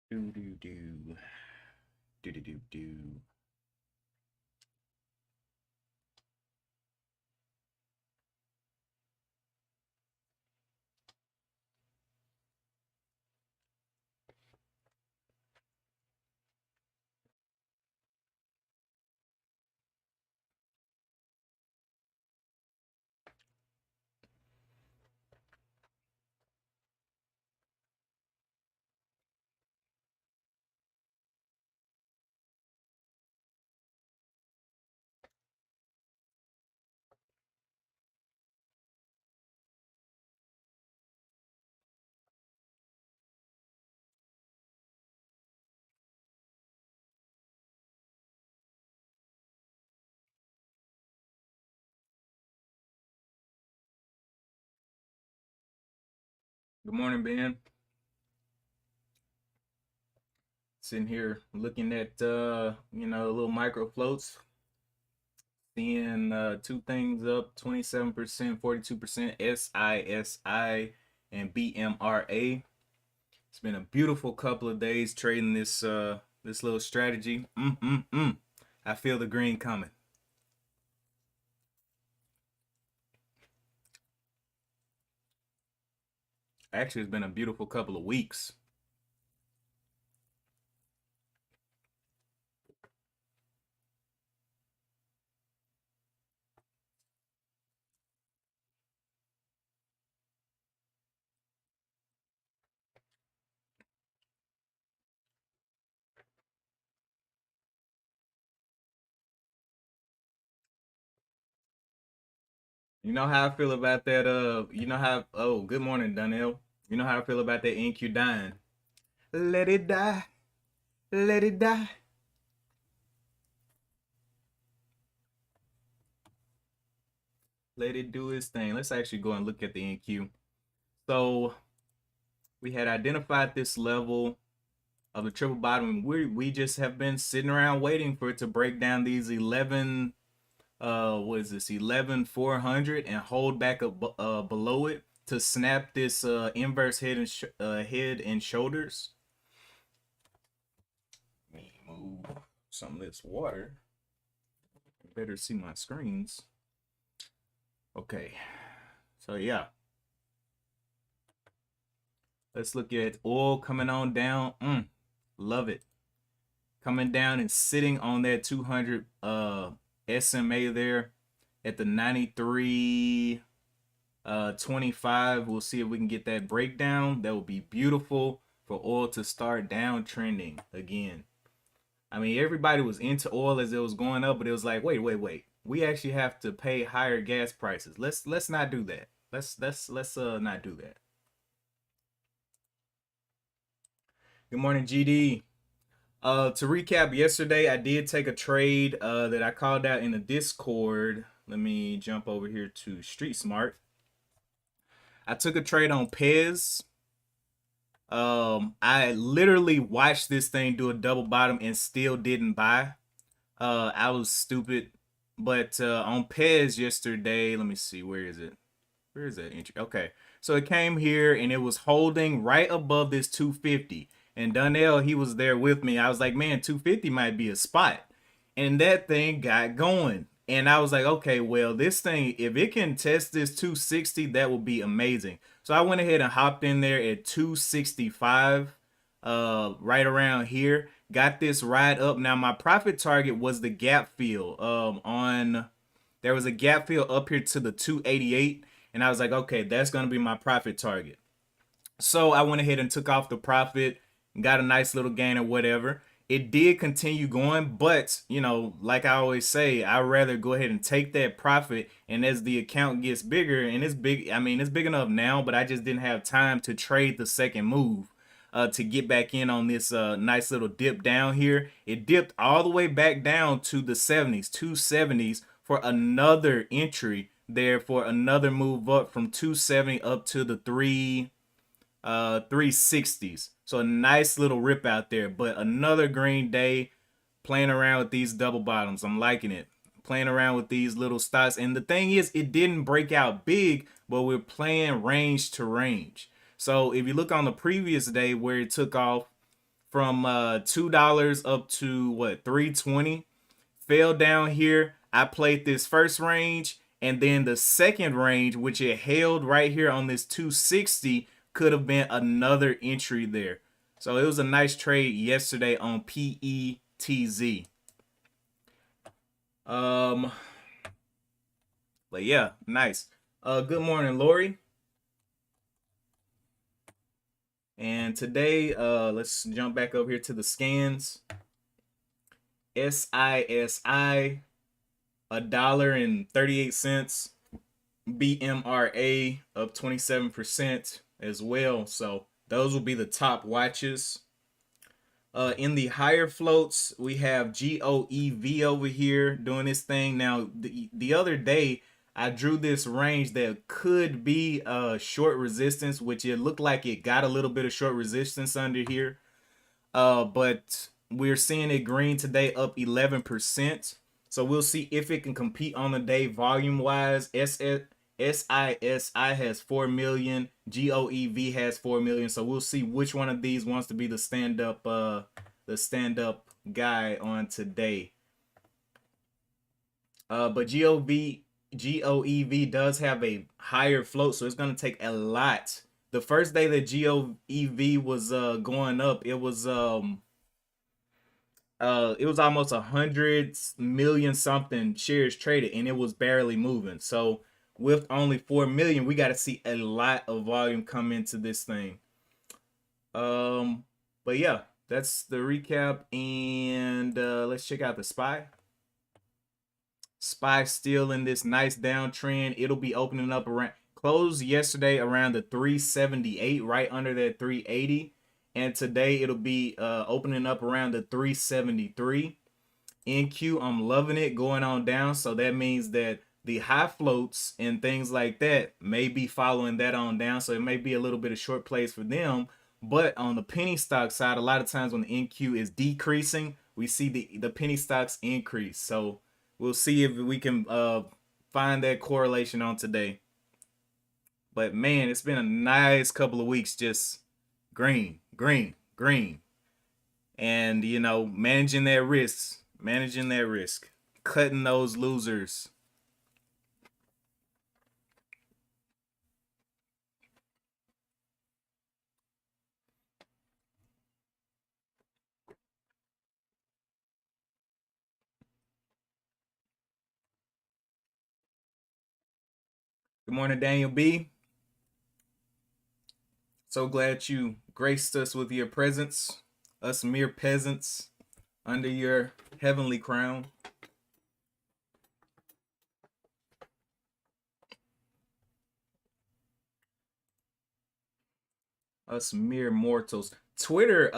Do do do do do do do. Good morning, Ben. Sitting here looking at little micro floats, seeing two things up 27%, 42% SISI and BMRA. It's been a beautiful couple of days trading this little strategy. I feel the green coming. Actually, it's been a beautiful couple of weeks. You know how I feel about that good morning, Donnell. You know how I feel about that NQ dying. Let it die. Let it die. Let it do its thing. Let's actually go and look at the NQ. So we had identified this level of the triple bottom. We just have been sitting around waiting for it to break down these 11 what is this 11,400 and hold back up below it to snap this inverse head and shoulders. Let me move some of this water. Better see my screens. Okay, so yeah, let's look at oil coming on down. Love it. Coming down and sitting on that 200 SMA there at the 93 25. We'll see if we can get that breakdown. That would be beautiful for oil to start downtrending again. I mean, everybody was into oil as it was going up, but it was like, wait. We actually have to pay higher gas prices. Let's not do that. Let's not do that. Good morning, GD. To recap, yesterday I did take a trade that I called out in the Discord. Let me jump over here to Street Smart. I took a trade on Pez. I literally watched this thing do a double bottom and still didn't buy. I was stupid. But on Pez yesterday, let me see, where is it? Where is that entry? Okay, so it came here and it was holding right above this 250. And Donnell, he was there with me. I was like, man, 250 might be a spot. And that thing got going. And I was like, okay, well, this thing, if it can test this 260, that would be amazing. So I went ahead and hopped in there at 265, right around here. Got this ride up. Now my profit target was the gap fill. There was a gap fill up here to the 288, and I was like, okay, that's gonna be my profit target. So I went ahead and took off the profit, got a nice little gain or whatever. It did continue going, but like I always say, I'd rather go ahead and take that profit. And as the account gets bigger, and it's big, I mean, it's big enough now, but I just didn't have time to trade the second move to get back in on this nice little dip down here. It dipped all the way back down to the 70s, 270s for another entry there for another move up from 270 up to the 360s. So a nice little rip out there, but another green day playing around with these double bottoms. I'm liking it. Playing around with these little stocks. And the thing is, it didn't break out big, but we're playing range to range. So if you look on the previous day where it took off from $2 up to what, 320. Fell down here. I played this first range, and then the second range, which it held right here on this 260, could have been another entry there. So it was a nice trade yesterday on PETZ. But yeah, nice. Good morning, Lori. And today, let's jump back over here to the scans. SISI, $1.38. BMRA up 27% as well. So those will be the top watches. In the higher floats, we have GOEV over here doing this thing. Now, the other day, I drew this range that could be short resistance, which it looked like it got a little bit of short resistance under here. But we're seeing it green today, up 11%. So we'll see if it can compete on the day volume-wise. SISI has 4 million. GOEV has 4 million. So we'll see which one of these wants to be the stand-up guy on today. But GOEV does have a higher float, so it's gonna take a lot. The first day that GOEV was going up, it was almost 100 million something shares traded, and it was barely moving. So with only 4 million, we got to see a lot of volume come into this thing. But yeah, that's the recap, and let's check out the SPY. SPY still in this nice downtrend. It'll be opening up around, closed yesterday around the 378, right under that 380. And today it'll be opening up around the 373. NQ, I'm loving it going on down. So that means that the high floats and things like that may be following that on down. So it may be a little bit of short plays for them. But on the penny stock side, a lot of times when the NQ is decreasing, we see the penny stocks increase. So we'll see if we can find that correlation on today. But man, it's been a nice couple of weeks, just green, green, green. And, you know, managing that risk, cutting those losers. Good morning, Daniel B. So glad you graced us with your presence, us mere peasants under your heavenly crown. Us mere mortals. Twitter's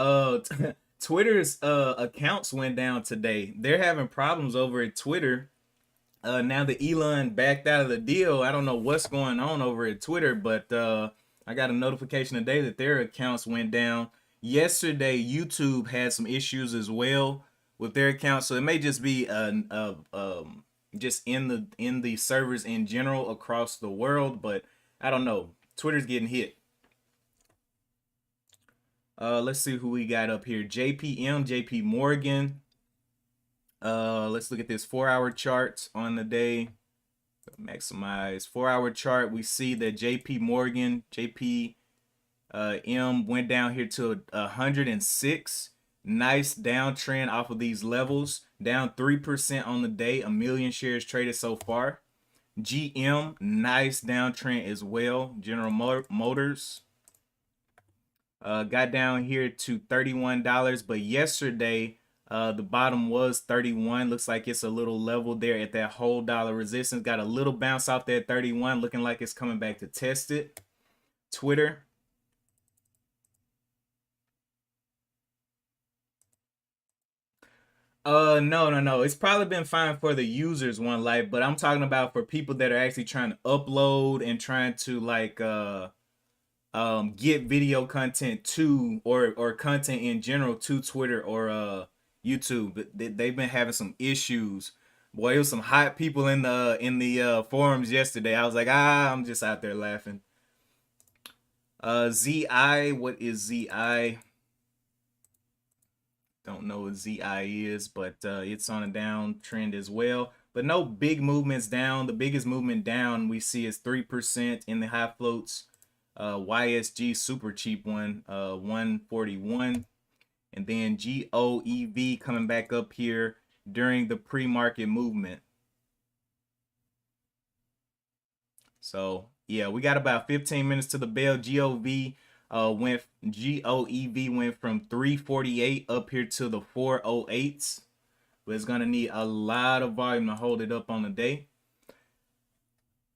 accounts went down today. They're having problems over at Twitter. Now that Elon backed out of the deal, I don't know what's going on over at Twitter, but I got a notification today that their accounts went down. Yesterday, YouTube had some issues as well with their accounts, so it may just be just in the servers in general across the world, but I don't know. Twitter's getting hit. Let's see who we got up here. JP Morgan. Let's look at this 4-hour chart on the day. Maximize 4-hour chart. We see that JP M went down here to 106. Nice downtrend off of these levels. Down 3% on the day. 1 million shares traded so far. GM, nice downtrend as well. General Motors got down here to $31, but yesterday the bottom was 31. Looks like it's a little level there at that whole dollar resistance. Got a little bounce off that 31, looking like it's coming back to test it. Twitter. No. It's probably been fine for the users, One Life, but I'm talking about for people that are actually trying to upload and trying to like get video content to or content in general to Twitter or YouTube. They've been having some issues. Boy, it was some hot people in the forums yesterday. I was like, I'm just out there laughing. ZI, what is ZI? Don't know what ZI is, but it's on a downtrend as well. But no big movements down. The biggest movement down we see is 3% in the high floats. YSG super cheap one, 141. And then GOEV coming back up here during the pre-market movement. So yeah, we got about 15 minutes to the bell. GOEV went from 348 up here to the 408s. But it's gonna need a lot of volume to hold it up on the day.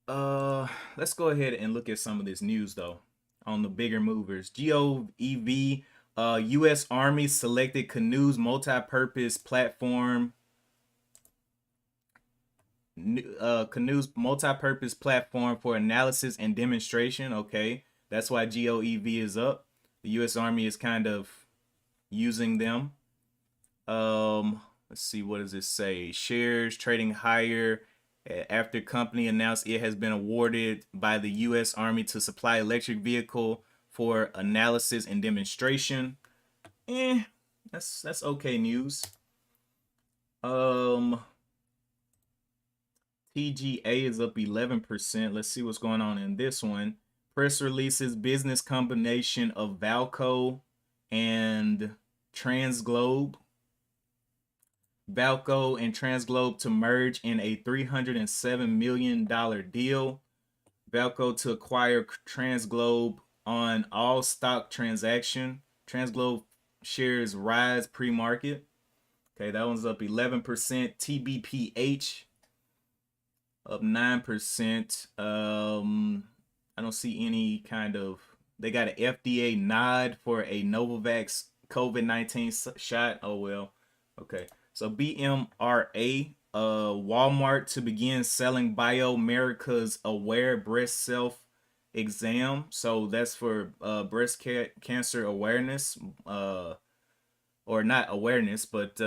Let's go ahead and look at some of this news though on the bigger movers. GOEV, U.S. Army selected Canoe's multi-purpose platform. Canoe's multi-purpose platform for analysis and demonstration. Okay, that's why GOEV is up. The U.S. Army is kind of using them. Let's see, what does it say? Shares trading higher after company announced it has been awarded by the U.S. Army to supply electric vehicle for analysis and demonstration. That's okay news. TGA is up 11%. Let's see what's going on in this one. Press releases business combination of Valco and Transglobe. Valco and Transglobe to merge in a $307 million deal. Valco to acquire Transglobe on all stock transaction. Transglobe shares rise pre-market. Okay, that one's up 11%. TBPH up 9%. I don't see any kind of, they got an FDA nod for a Novavax COVID-19 shot. Oh well. Okay. So BMRA, Walmart to begin selling Biomerica's Aware Breast Self Exam. So that's for breast cancer awareness, or not awareness, but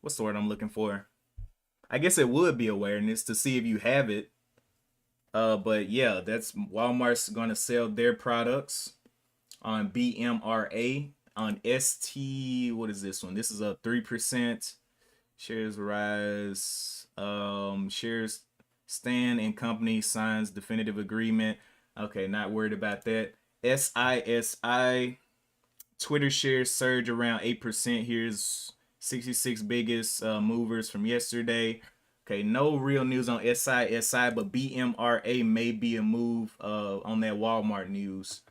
what's the word I'm looking for? I guess it would be awareness to see if you have it. But yeah, that's Walmart's gonna sell their products on BMRA. On ST, what is this one? This is up 3%. Shares rise. Shares stand and company signs definitive agreement. Okay, not worried about that. SISI, Twitter shares surge around 8%. Here's 66 biggest movers from yesterday. Okay, no real news on SISI, but BMRA may be a move on that Walmart news.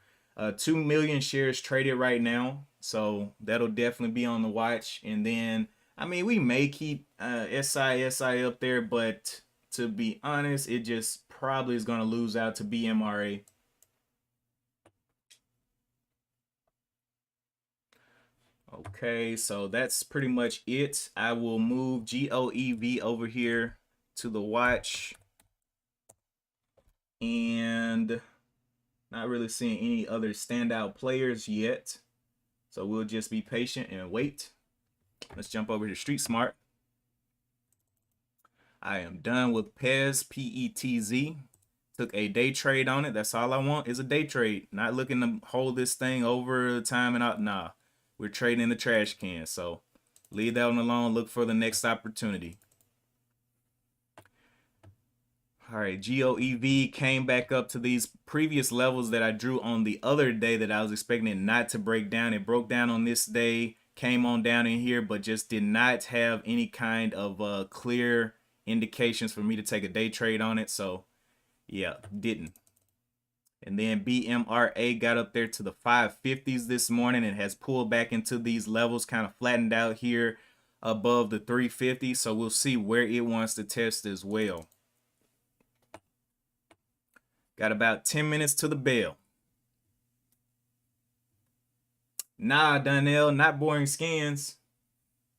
2 million shares traded right now, so that'll definitely be on the watch. And then, I mean, we may keep SISI up there, but to be honest, it just probably is going to lose out to BMRA. Okay, so that's pretty much it. I will move GOEV over here to the watch. And not really seeing any other standout players yet. So we'll just be patient and wait. Let's jump over to Street Smart. I am done with PEZ, P-E-T-Z. Took a day trade on it. That's all I want is a day trade. Not looking to hold this thing over time and out. Nah, we're trading in the trash can. So leave that one alone. Look for the next opportunity. All right, GOEV came back up to these previous levels that I drew on the other day that I was expecting it not to break down. It broke down on this day, came on down in here, but just did not have any kind of clear indications for me to take a day trade on it. So yeah, didn't. And then BMRA got up there to the 550s this morning and has pulled back into these levels, kind of flattened out here above the 350. So we'll see where it wants to test as well. Got about 10 minutes to the bell. Nah, Donnell, not boring scans.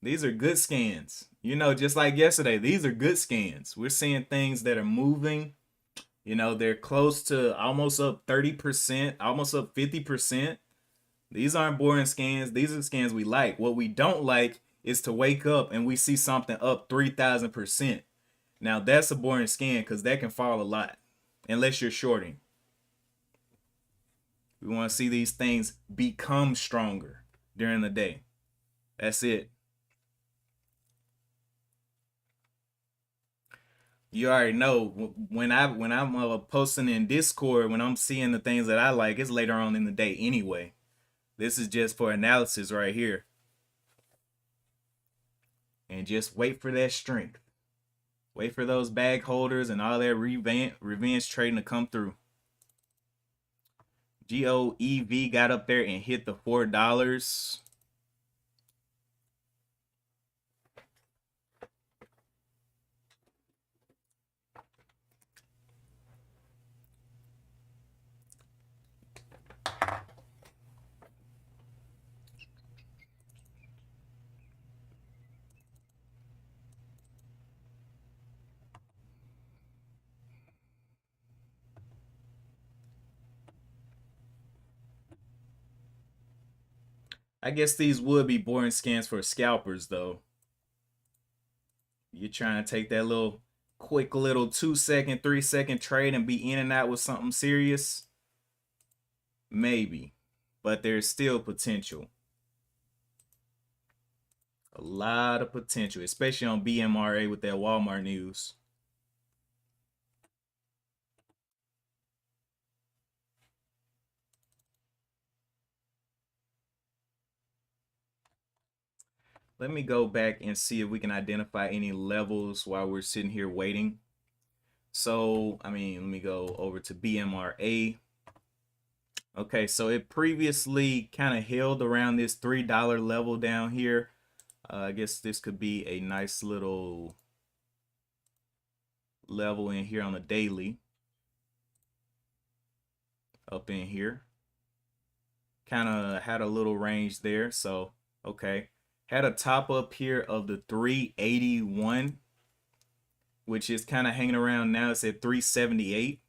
These are good scans. You know, just like yesterday, these are good scans. We're seeing things that are moving. You know, they're close to almost up 30%, almost up 50%. These aren't boring scans. These are scans we like. What we don't like is to wake up and we see something up 3,000%. Now, that's a boring scan because that can fall a lot unless you're shorting. We want to see these things become stronger during the day. That's it. You already know when I'm posting in Discord, when I'm seeing the things that I like, it's later on in the day anyway. This is just for analysis right here. And just wait for that strength. Wait for those bag holders and all that revenge trading to come through. GOEV got up there and hit the $4. I guess these would be boring scans for scalpers though. You're trying to take that little quick little 2-second, 3-second trade and be in and out with something serious. Maybe, but there's still potential. A lot of potential, especially on BMRA with that Walmart news. Let me go back and see if we can identify any levels while we're sitting here waiting. So, let me go over to BMRA. Okay, so it previously kind of held around this $3 level down here. I guess this could be a nice little level in here on the daily. Up in here. Kind of had a little range there, so okay. Had a top up here of the 381, which is kind of hanging around now. It's at 378.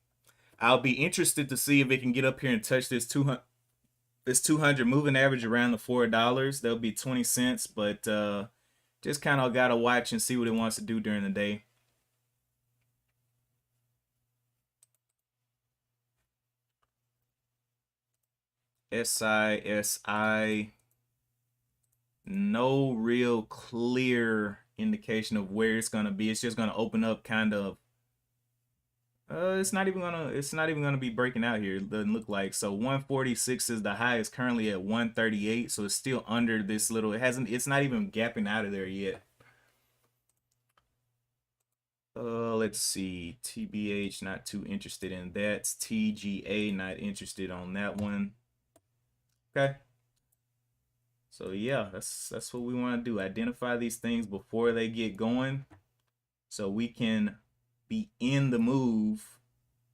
I'll be interested to see if it can get up here and touch this 200 moving average around the $4. That'll be 20 cents, but just kind of gotta watch and see what it wants to do during the day. SI, no real clear indication of where it's gonna be. It's just gonna open up kind of. It's not even gonna be breaking out here. It doesn't look like. So 146 is the high. It's currently at 138, so it's still under this little. It's not even gapping out of there yet. Let's see. TBH, not too interested in that. TGA, not interested on that one. Okay. So yeah, that's what we want to do. Identify these things before they get going, so we can be in the move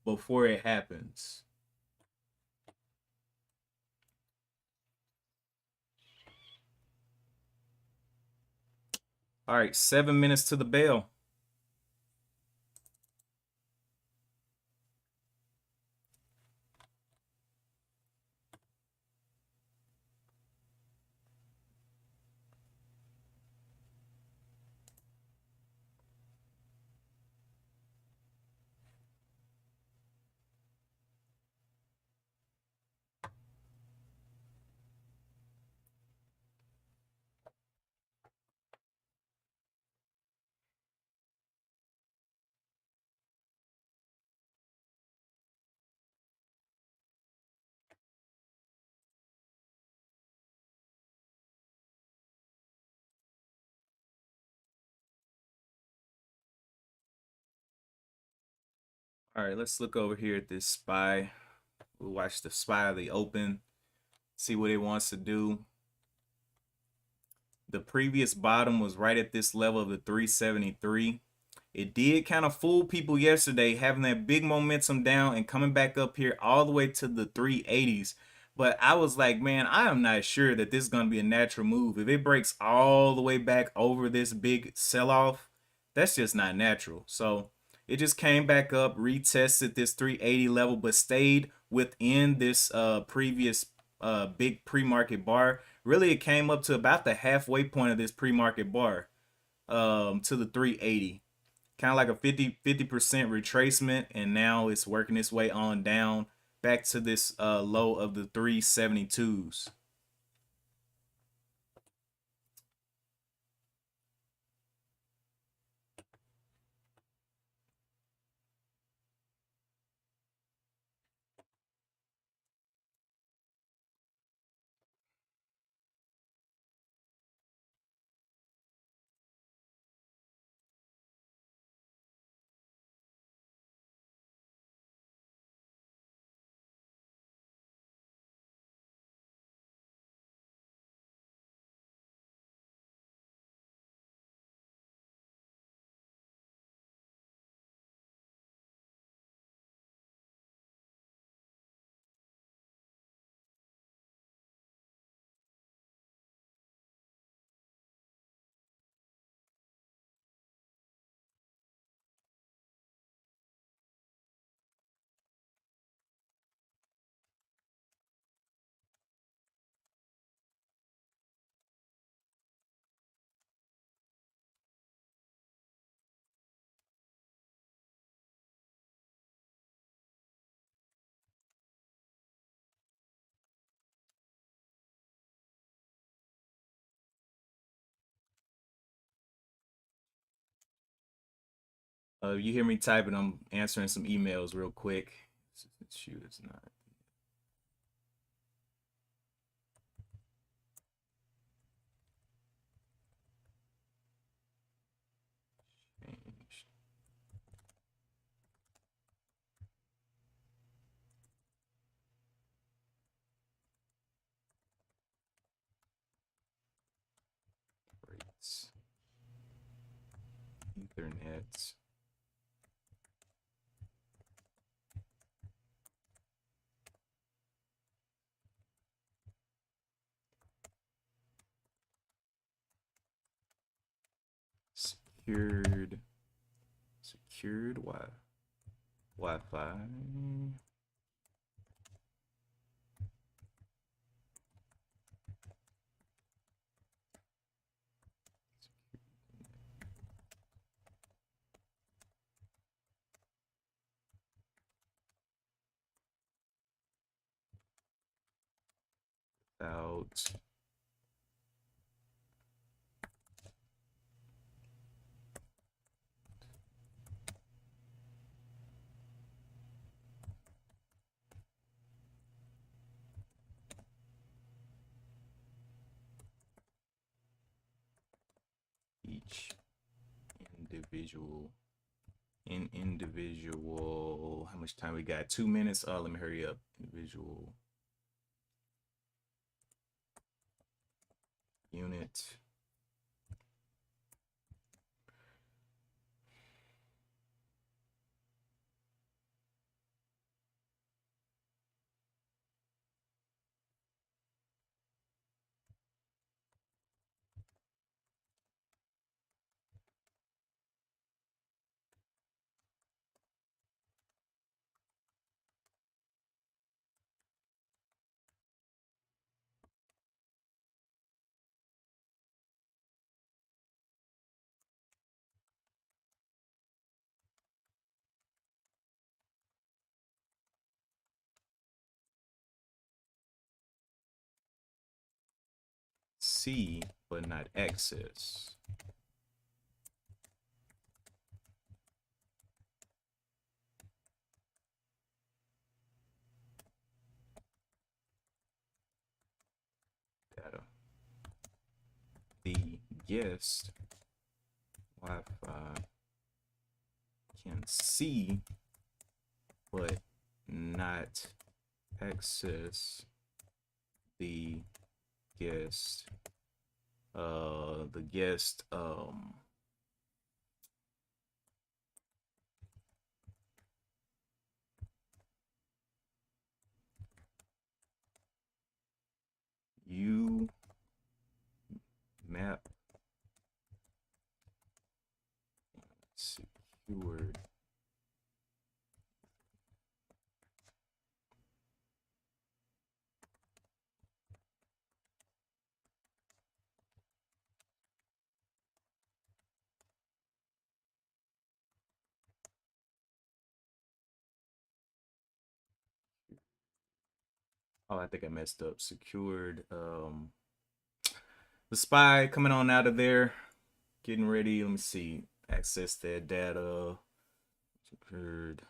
before it happens. All right, 7 minutes to the bell. All right, let's look over here at this SPY. We'll watch the SPY of the open, see what it wants to do. The previous bottom was right at this level of the 373. It did kind of fool people yesterday, having that big momentum down and coming back up here all the way to the 380s. But I was like, man, I am not sure that this is going to be a natural move. If it breaks all the way back over this big sell-off, that's just not natural. So it just came back up, retested this 380 level, but stayed within this previous big pre-market bar. Really, it came up to about the halfway point of this pre-market bar, to the 380. Kind of like a 50% retracement, and now it's working its way on down back to this low of the 372s. You hear me typing, I'm answering some emails real quick. Shoot, it's not changed. Rates. Ethernet. Secured Wi-Fi. Out each individual individual. How much time we got? 2 minutes. Let me hurry up. Individual unit. C, but not access. Data. The guest Wi-Fi can see, but not access the guest. The guest you map secured. Oh, I think I messed up. Secured. The spy coming on out of there, getting ready. Let me see. Access that data. Secured.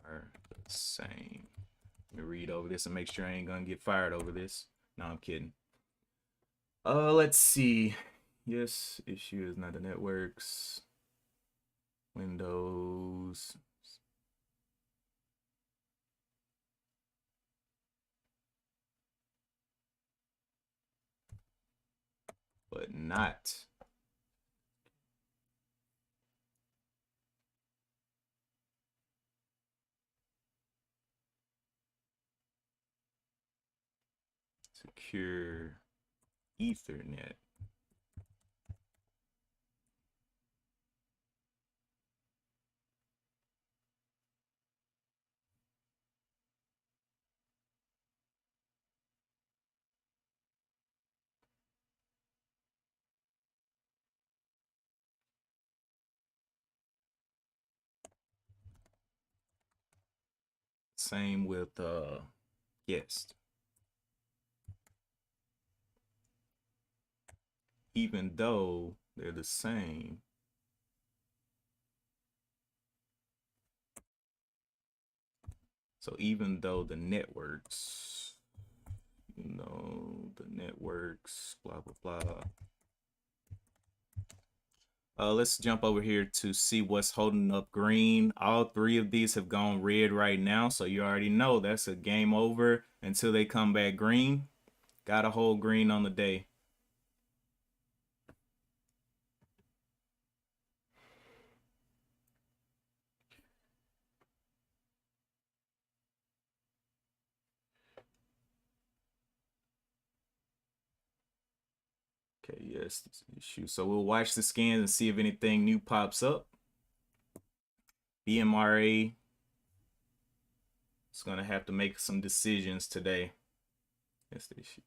Are the same. Let me read over this and make sure I ain't gonna get fired over this. No, I'm kidding. Let's see. Yes, issue is not the networks. Windows. But not. Secure Ethernet. Same with guest. even though they're the same. So even though the networks, blah, blah, blah. Let's jump over here to see what's holding up green. All three of these have gone red right now, so you already know that's a game over until they come back green. Got to hold green on the day. Okay, yes, this issue. So we'll watch the scans and see if anything new pops up. BMRA is going to have to make some decisions today. That's the issue.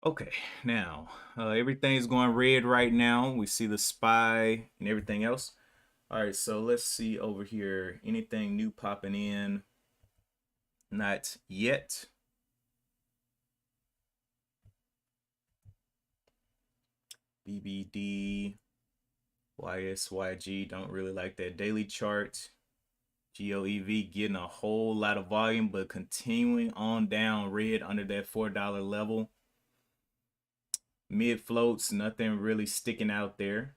Okay, now everything's going red right now. We see the SPY and everything else. All right, so let's see over here. Anything new popping in? Not yet. BBD, YSYG, don't really like that daily chart. GOEV getting a whole lot of volume, but continuing on down red under that $4 level. Mid floats, nothing really sticking out there.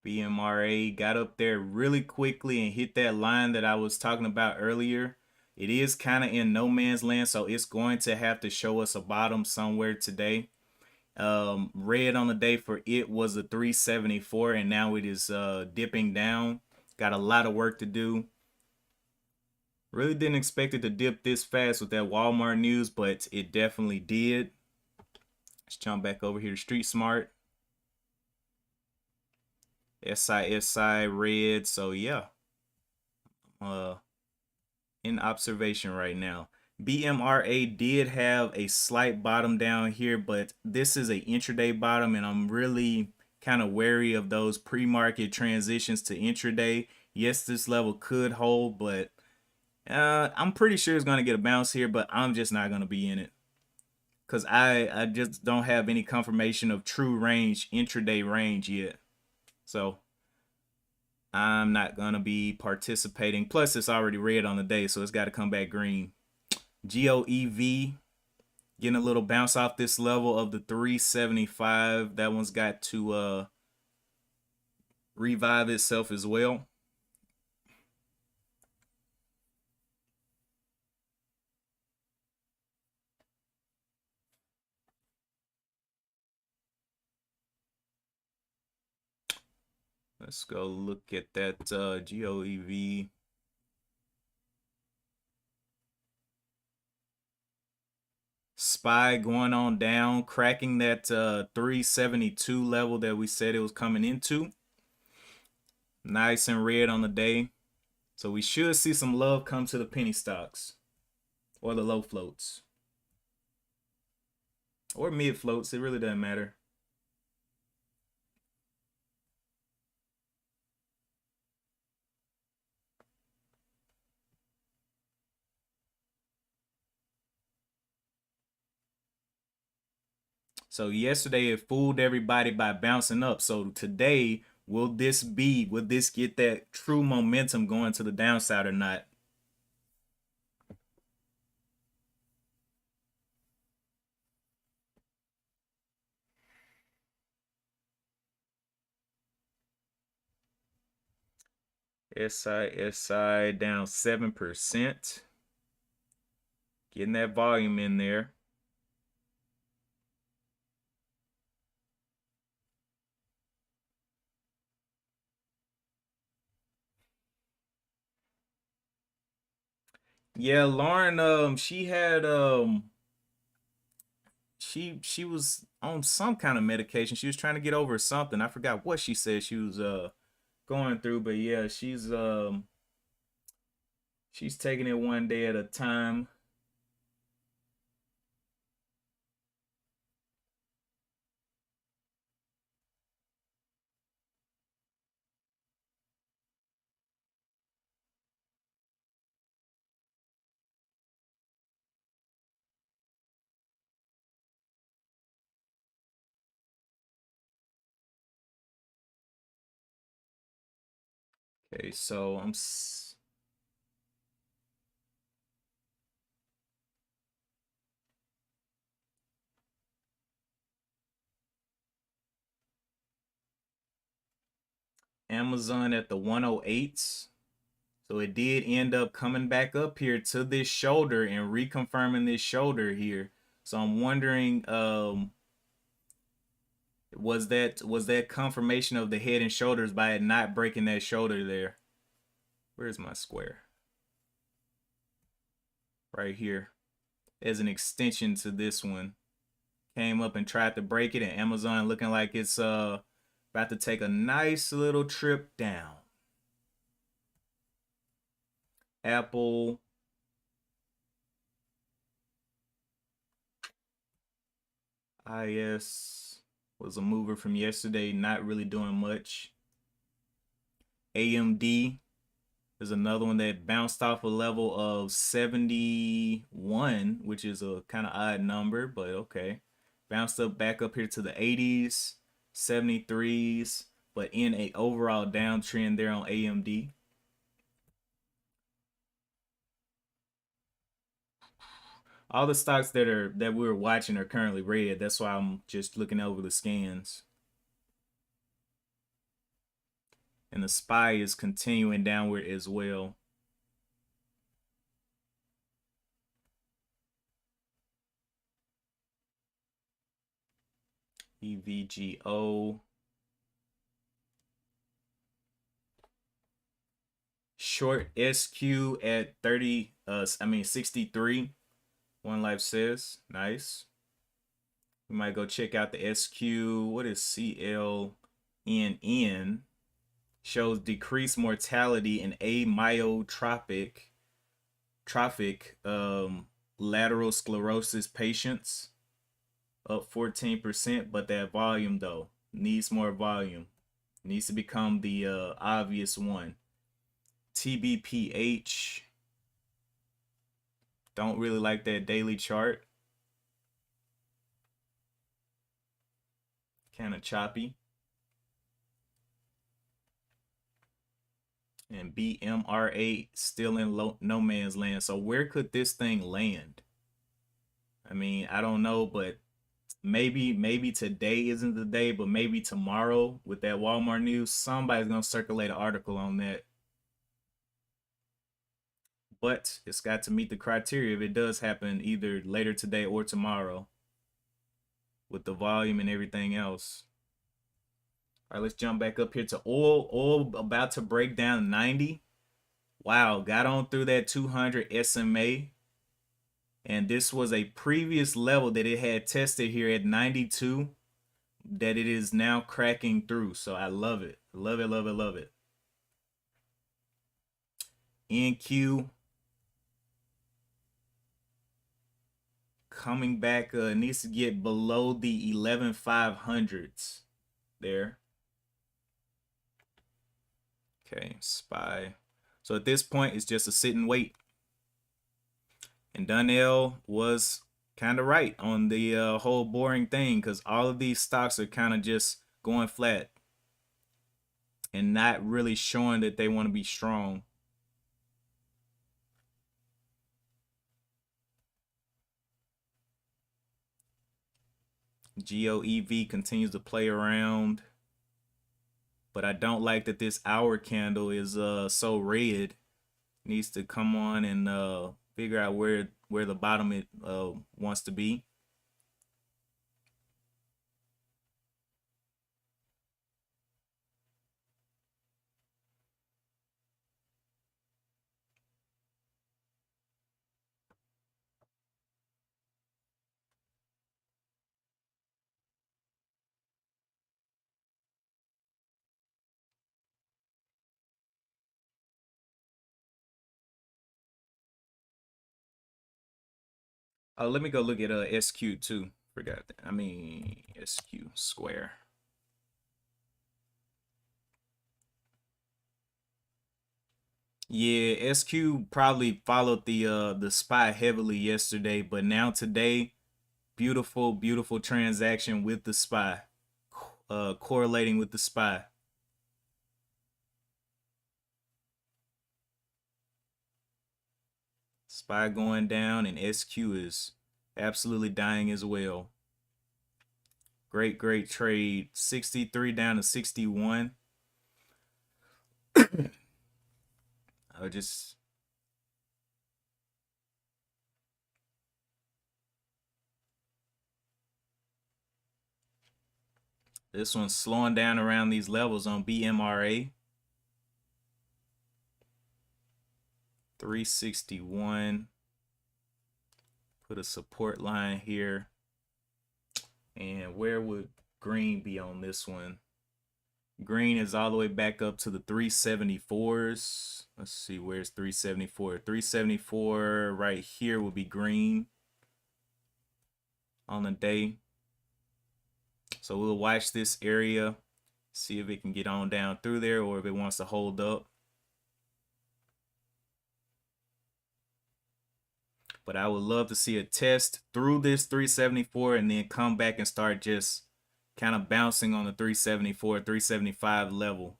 BMRA got up there really quickly and hit that line that I was talking about earlier. It is kind of in no man's land, so it's going to have to show us a bottom somewhere today. Red on the day for it was a 374, and now it is dipping down. Got a lot of work to do. Really didn't expect it to dip this fast with that Walmart news, but it definitely did. Let's jump back over here to Street Smart. SI red, so yeah. In observation right now. BMRA did have a slight bottom down here, but this is a intraday bottom, and I'm really kind of wary of those pre-market transitions to intraday. Yes, this level could hold, but I'm pretty sure it's going to get a bounce here, but I'm just not going to be in it because I just don't have any confirmation of true range, intraday range yet. So I'm not going to be participating. Plus, it's already red on the day, so it's got to come back green. GOEV getting a little bounce off this level of the 375. That one's got to revive itself as well. Let's go look at that GOEV. SPY going on down, cracking that 372 level that we said it was coming into. Nice and red on the day. So we should see some love come to the penny stocks or the low floats. or mid floats. It really doesn't matter. So yesterday it fooled everybody by bouncing up. So today, will this get that true momentum going to the downside or not? SI down 7%. Getting that volume in there. Yeah, Lauren, she had she was on some kind of medication. She was trying to get over something. I forgot what she said she was going through, but yeah, she's taking it one day at a time. Okay, so Amazon at the 108s. So it did end up coming back up here to this shoulder and reconfirming this shoulder here. So I'm wondering, was that confirmation of the head and shoulders by it not breaking that shoulder there? Where's my square? Right here. As an extension to this one. Came up and tried to break it, and Amazon looking like it's about to take a nice little trip down. Apple IS was a mover from yesterday, not really doing much. AMD is another one that bounced off a level of 71, which is a kind of odd number, but okay. Bounced up back up here to the 80s, 73s, but in a overall downtrend there on AMD. All the stocks that we're watching are currently red. That's why I'm just looking over the scans. And the SPY is continuing downward as well. EVGO. Short SQ at 63. One Life says. Nice. We might go check out the SQ. What is CLNN? Shows decreased mortality in amyotrophic lateral sclerosis patients, up 14%, but that volume though needs more volume. Needs to become the obvious one. TBPH, don't really like that daily chart. Kind of choppy. And BMRA still in no man's land. So where could this thing land? I mean, I don't know, but maybe today isn't the day, but maybe tomorrow with that Walmart news, somebody's gonna circulate an article on that. But it's got to meet the criteria if it does happen either later today or tomorrow with the volume and everything else. All right, let's jump back up here to oil. Oil about to break down 90. Wow, got on through that 200 SMA. And this was a previous level that it had tested here at 92 that it is now cracking through. So I love it. Love it, love it, love it. NQ coming back. Needs to get below the 11,500s there. Okay, SPY. So at this point, it's just a sit and wait. And Donnell was kind of right on the whole boring thing, because all of these stocks are kind of just going flat and not really showing that they want to be strong. GOEV continues to play around, but I don't like that this hour candle is so red. Needs to come on and figure out where the bottom it wants to be. Let me go look at SQ too. Forgot that. I mean SQ square. Yeah, SQ probably followed the SPY heavily yesterday, but now today, beautiful transaction with the SPY, correlating with the SPY. SPY going down and SQ is absolutely dying as well. Great trade. 63 down to 61. I just this one's slowing down around these levels on BMRA. 361. Put a support line here. And where would green be on this one? Green is all the way back up to the 374s. Let's see, where's 374? 374 right here will be green on the day. So we'll watch this area, see if it can get on down through there or if it wants to hold up. But I would love to see a test through this 374 and then come back and start just kind of bouncing on the 374, 375 level.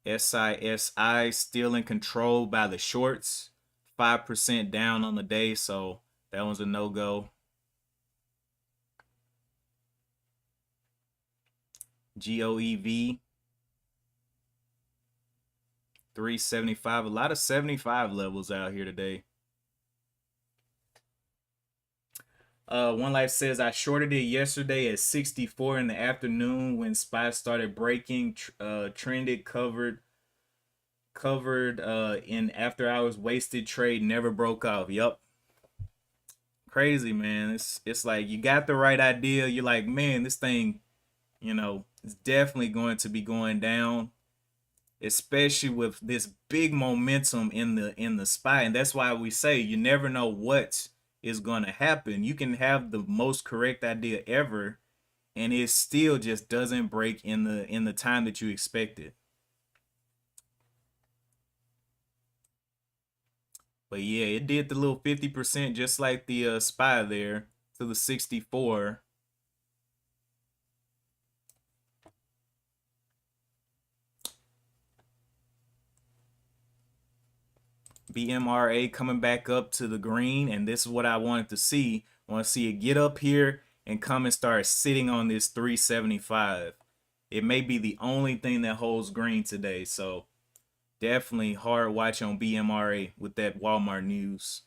SISI still in control by the shorts, 5% down on the day, so that one's a no-go. GOEV 375, a lot of 75 levels out here today. One Life says I shorted it yesterday at 64 in the afternoon when SPY started breaking, trended, covered in after hours, wasted trade, never broke off. Yup. Crazy, man. It's like you got the right idea. You're like, man, this thing, it's definitely going to be going down, especially with this big momentum in the SPY. And that's why we say you never know what is going to happen. You can have the most correct idea ever and it still just doesn't break in the time that you expected. But yeah, it did the little 50% just like the SPY there to the 64. BMRA coming back up to the green, and this is what I wanted to see. I want to see it get up here and come and start sitting on this 375. It may be the only thing that holds green today, so definitely hard watch on BMRA with that Walmart news.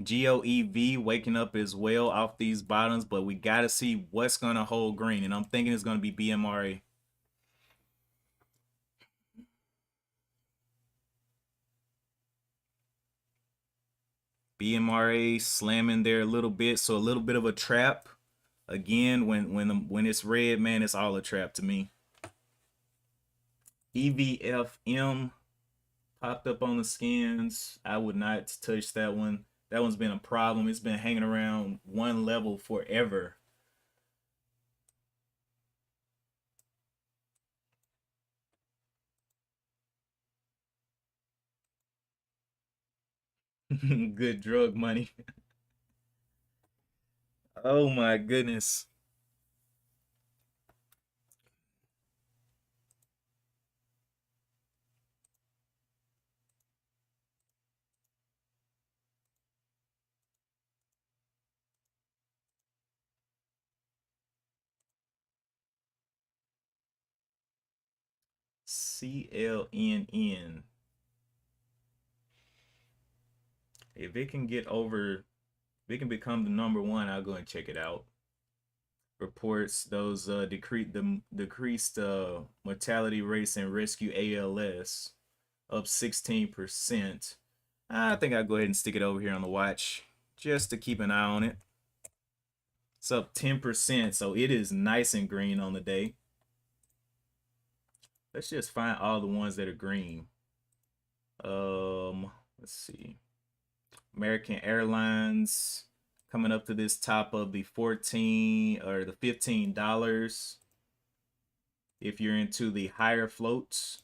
GOEV waking up as well off these bottoms, but we got to see what's going to hold green, and I'm thinking it's going to be BMRA. BMRA slamming there a little bit, so a little bit of a trap. Again, when it's red, man, it's all a trap to me. EVFM popped up on the scans. I would not touch that one. That one's been a problem. It's been hanging around one level forever. Good drug money. Oh my goodness. CLNN. If it can get over, if it can become the number one, I'll go and check it out. Reports those decreased mortality rates and rescue ALS up 16%. I think I'll go ahead and stick it over here on the watch just to keep an eye on it. It's up 10%, so it is nice and green on the day. Let's just find all the ones that are green. Let's see. American Airlines coming up to this top of the 14 or the $15 if you're into the higher floats.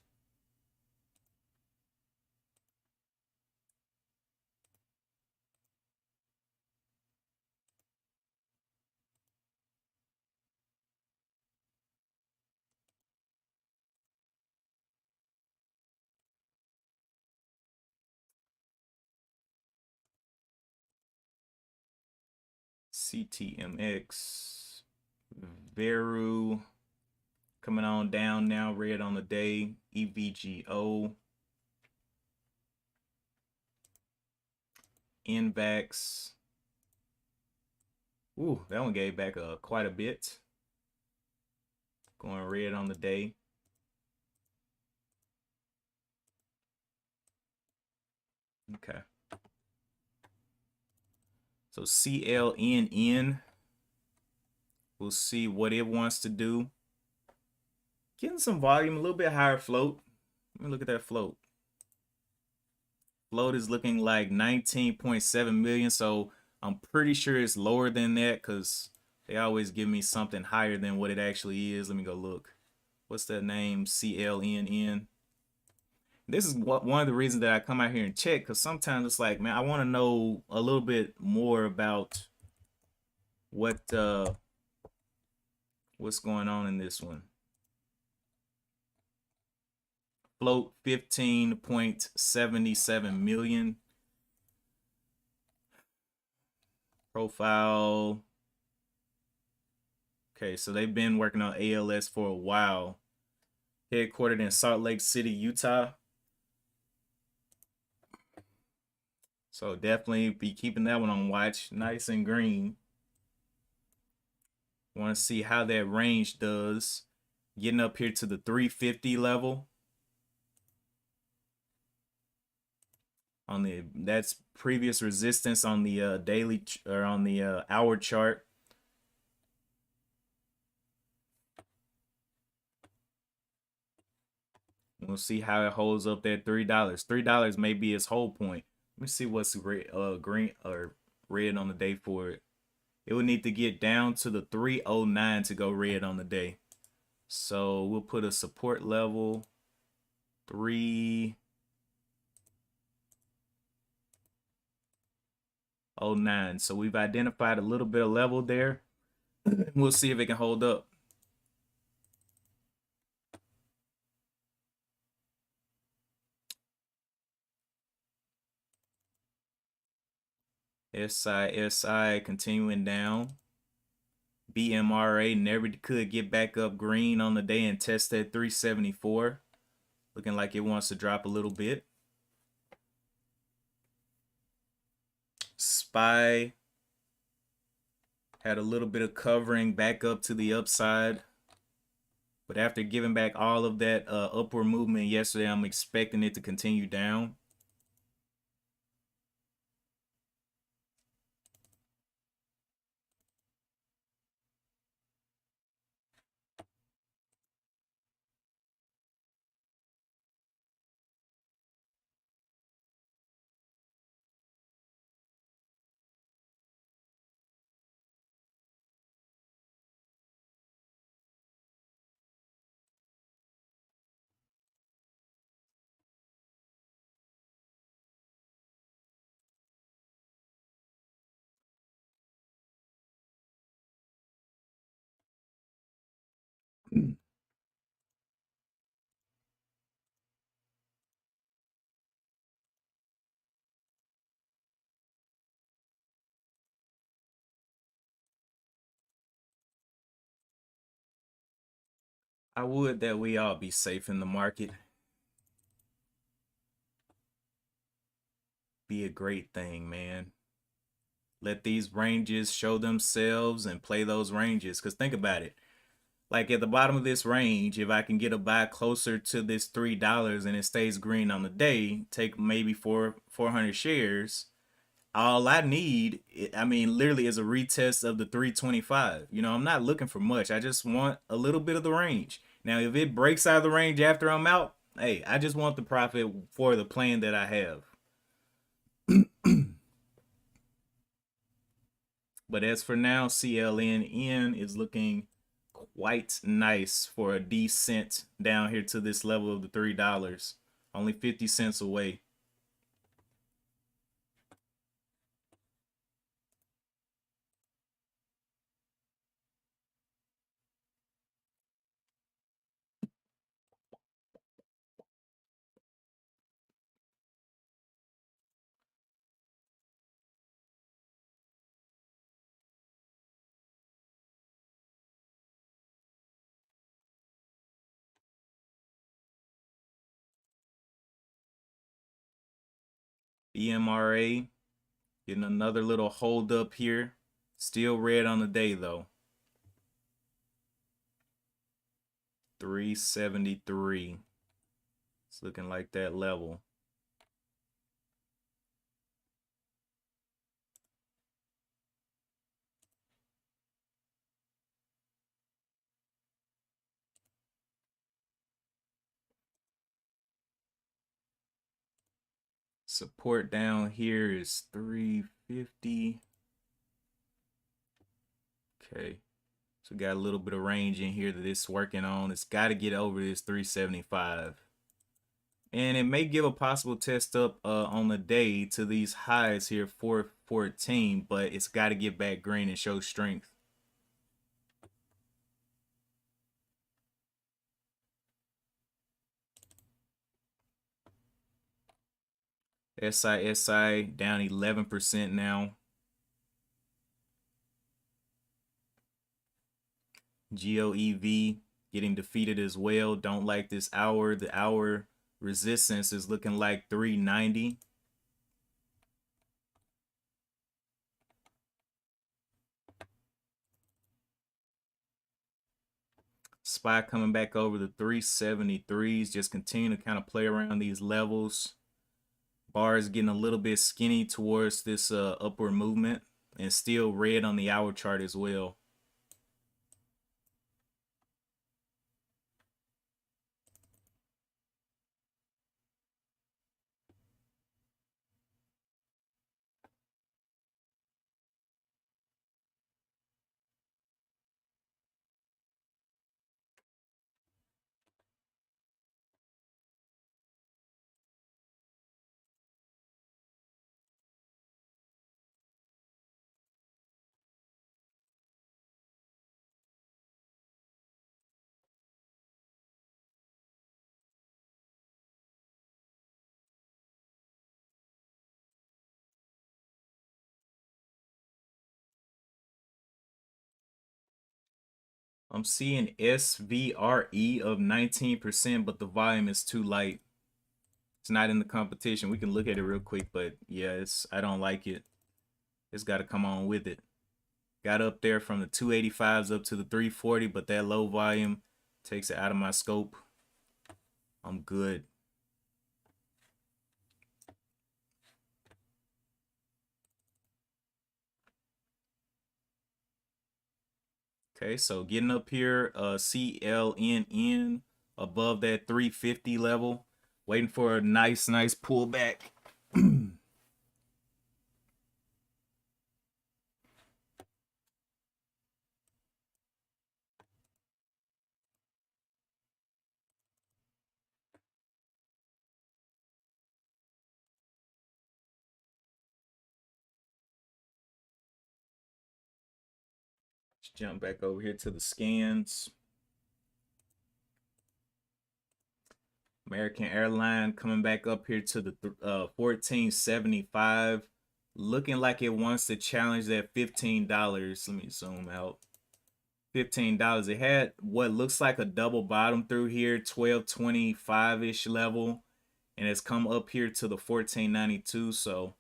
CTMX, Veru coming on down now, red on the day. EVGO, NVAX. Ooh, that one gave back quite a bit. Going red on the day. Okay. So CLNN, we'll see what it wants to do. Getting some volume, a little bit higher float. Let me look at that float. Float is looking like 19.7 million, so I'm pretty sure it's lower than that because they always give me something higher than what it actually is. Let me go look. What's that name? CLNN. This is one of the reasons that I come out here and check, because sometimes it's like, man, I want to know a little bit more about what's going on in this one. Float 15.77 million. Profile. Okay, so they've been working on ALS for a while. Headquartered in Salt Lake City, Utah. So definitely be keeping that one on watch. Nice and green. Want to see how that range does. Getting up here to the 350 level. On the that's previous resistance on the daily or on the hour chart. We'll see how it holds up that $3. $3 may be its whole point. Let me see what's red, green or red on the day for it. It would need to get down to the 309 to go red on the day. So we'll put a support level 309. So we've identified a little bit of level there. We'll see if it can hold up. SI continuing down. BMRA never could get back up green on the day and test that 374. Looking like it wants to drop a little bit. SPY had a little bit of covering back up to the upside. But after giving back all of that upward movement yesterday, I'm expecting it to continue down. I would that we all be safe in the market. Be a great thing, man. Let these ranges show themselves and play those ranges. Because think about it. Like at the bottom of this range, if I can get a buy closer to this $3 and it stays green on the day, take maybe 400 shares. All I need, I mean, literally is a retest of the 325. You know, I'm not looking for much. I just want a little bit of the range. Now, if it breaks out of the range after I'm out, hey, I just want the profit for the plan that I have. But as for now, CLNN is looking quite nice for a descent down here to this level of the $3. Only 50 cents away. EMRA getting another little hold up here. Still red on the day though. 373. It's looking like that level. Support down here is 350. Okay. So we got a little bit of range in here that it's working on. It's got to get over this 375. And it may give a possible test up on the day to these highs here, 414, but it's got to get back green and show strength. SISI down 11% now. GOEV getting defeated as well. Don't like this hour. The hour resistance is looking like 390. SPY coming back over the 373s. Just continue to kind of play around these levels. Bar is getting a little bit skinny towards this upward movement and still red on the hour chart as well. I'm seeing SVRE of 19%, but the volume is too light. It's not in the competition. We can look at it real quick, but yeah, I don't like it. It's got to come on with it. Got up there from the 285s up to the 340, but that low volume takes it out of my scope. I'm good. Okay, so getting up here, CLNN above that 350 level, waiting for a nice pullback. Let's jump back over here to the scans. American Airline coming back up here to the 1475, looking like it wants to challenge that $15. Let me zoom out. $15. It had what looks like a double bottom through here, 1225-ish level, and it's come up here to the 1492. So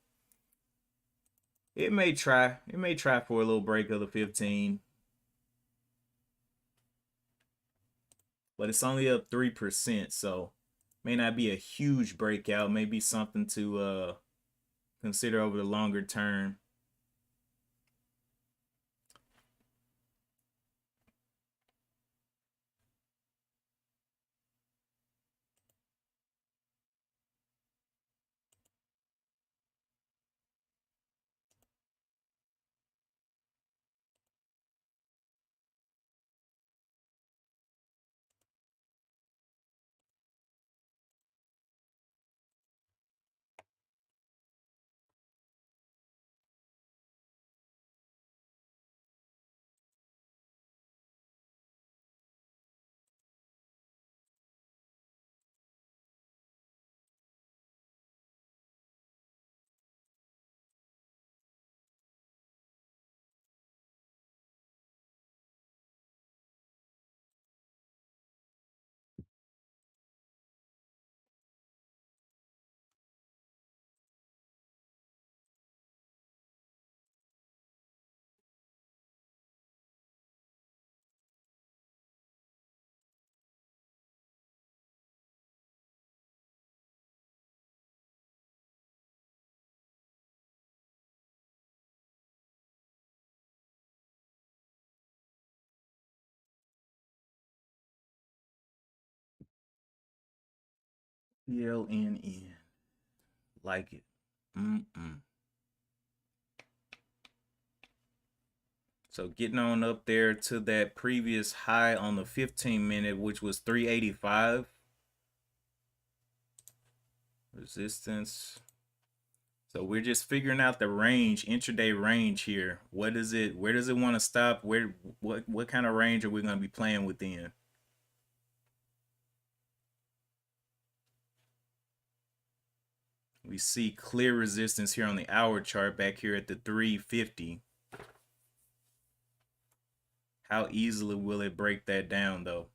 it may try for a little break of the 15, but it's only up 3%, so may not be a huge breakout. Maybe something to consider over the longer term. PLNN. Like it. Mm-mm. So getting on up there to that previous high on the 15-minute, which was 385. Resistance. So we're just figuring out the range, intraday range here. What is it? Where does it want to stop? What kind of range are we going to be playing within? We see clear resistance here on the hour chart back here at the 350. How easily will it break that down though?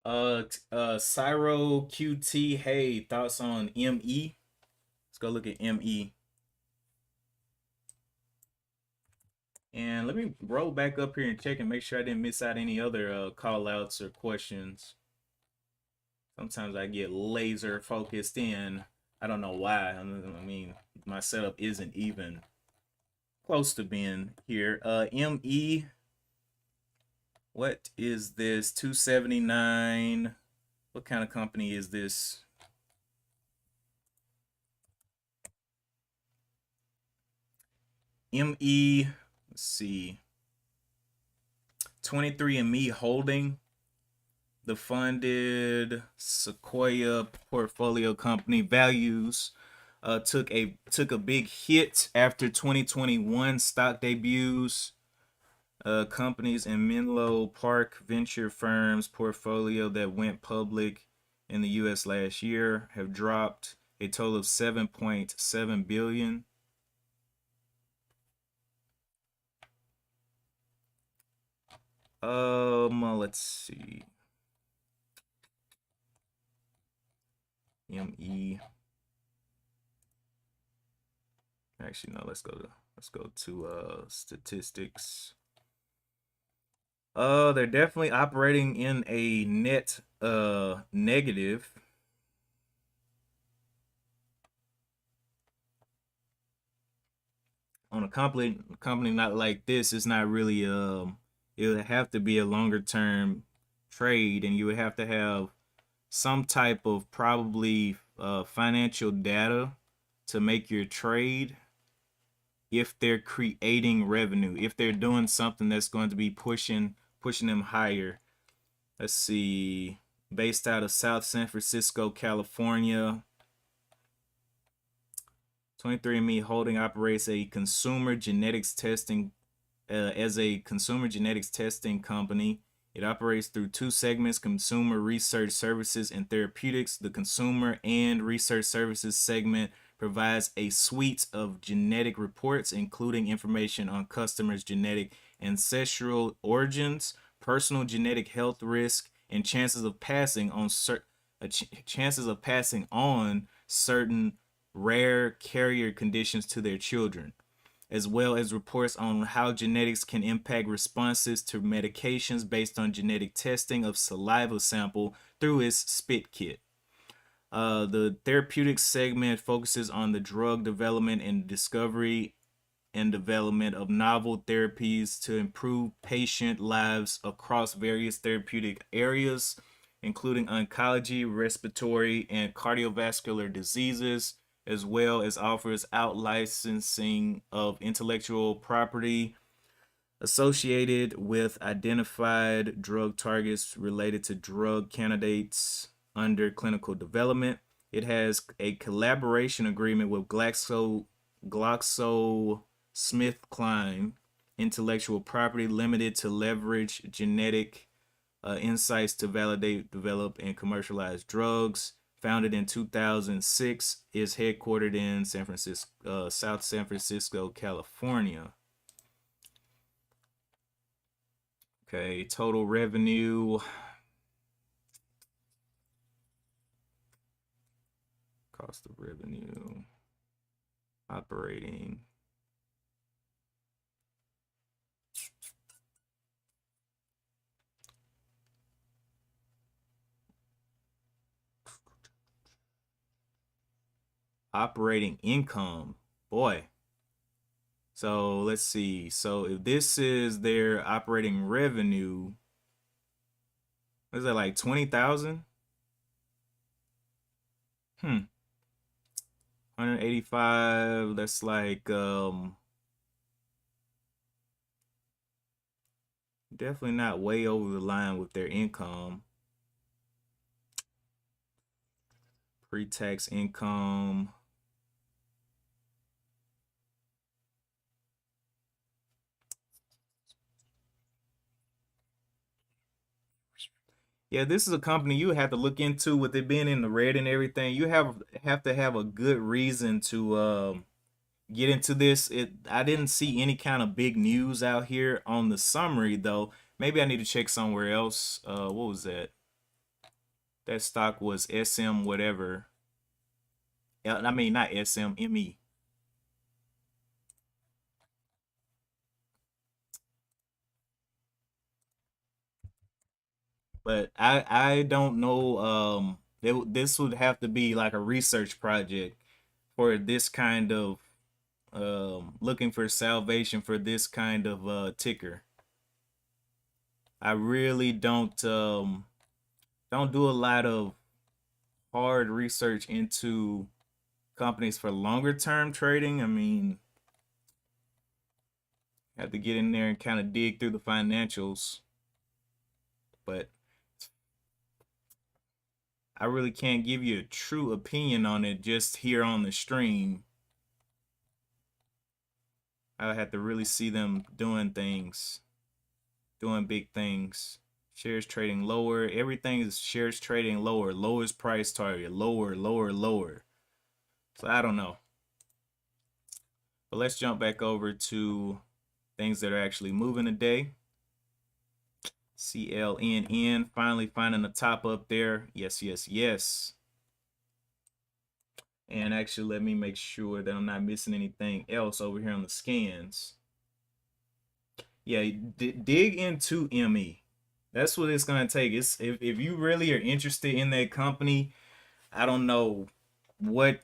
Cyro QT. Hey, thoughts on ME? Let's go look at ME. And let me roll back up here and check and make sure I didn't miss out any other call outs or questions. Sometimes I get laser focused in. I don't know why. I mean, my setup isn't even close to being here. ME, what is this? 279. What kind of company is this? ME, let's see. 23andMe Holding, the funded Sequoia portfolio company. Values took a big hit after 2021 stock debuts. Companies in Menlo Park venture firms portfolio that went public in the U.S. last year have dropped a total of 7.7 billion. Let's see. ME. Actually, no. Let's go to statistics. They're definitely operating in a net negative. on a company not like this, it's not really it would have to be a longer term trade, and you would have to have some type of probably financial data to make your trade if they're creating revenue, if they're doing something that's going to be pushing them higher. Let's see, based out of South San Francisco, California. 23andMe Holding operates a consumer genetics testing as a consumer genetics testing company. It operates through two segments: consumer research services and therapeutics. The consumer and research services segment provides a suite of genetic reports, including information on customers' genetic ancestral origins, personal genetic health risk, and chances of passing on certain rare carrier conditions to their children, as well as reports on how genetics can impact responses to medications based on genetic testing of saliva sample through its spit kit. The therapeutics segment focuses on the drug development and discovery and development of novel therapies to improve patient lives across various therapeutic areas, including oncology, respiratory, and cardiovascular diseases, as well as offers out licensing of intellectual property associated with identified drug targets related to drug candidates under clinical development. It has a collaboration agreement with GlaxoSmithKline Intellectual Property Limited to leverage genetic insights to validate, develop, and commercialize drugs. Founded in 2006, is headquartered in South San Francisco, California. Okay, total revenue. Cost of revenue. Operating. Operating income. Boy. So let's see. So if this is their operating revenue, what is that, like 20,000? 185. That's like definitely not way over the line with their income. Pre-tax income. Yeah, this is a company you have to look into with it being in the red and everything. You have to have a good reason to get into this. I didn't see any kind of big news out here on the summary though. Maybe I need to check somewhere else. What was that? That stock was SM whatever. I mean not SMME. But I don't know. This would have to be like a research project for this kind of looking for salvation for this kind of ticker. I really don't do a lot of hard research into companies for longer term trading. I mean, have to get in there and kind of dig through the financials, but I really can't give you a true opinion on it just here on the stream. I have to really see them doing things, doing big things. Shares trading lower. Everything is shares trading lower. Lowest price target. Lower, lower, lower. So I don't know. But let's jump back over to things that are actually moving today. CLNN finally finding the top up there. Yes, yes, yes. And actually, let me make sure that I'm not missing anything else over here on the scans. Yeah, dig into ME. That's what it's gonna take. It's if you really are interested in that company, I don't know what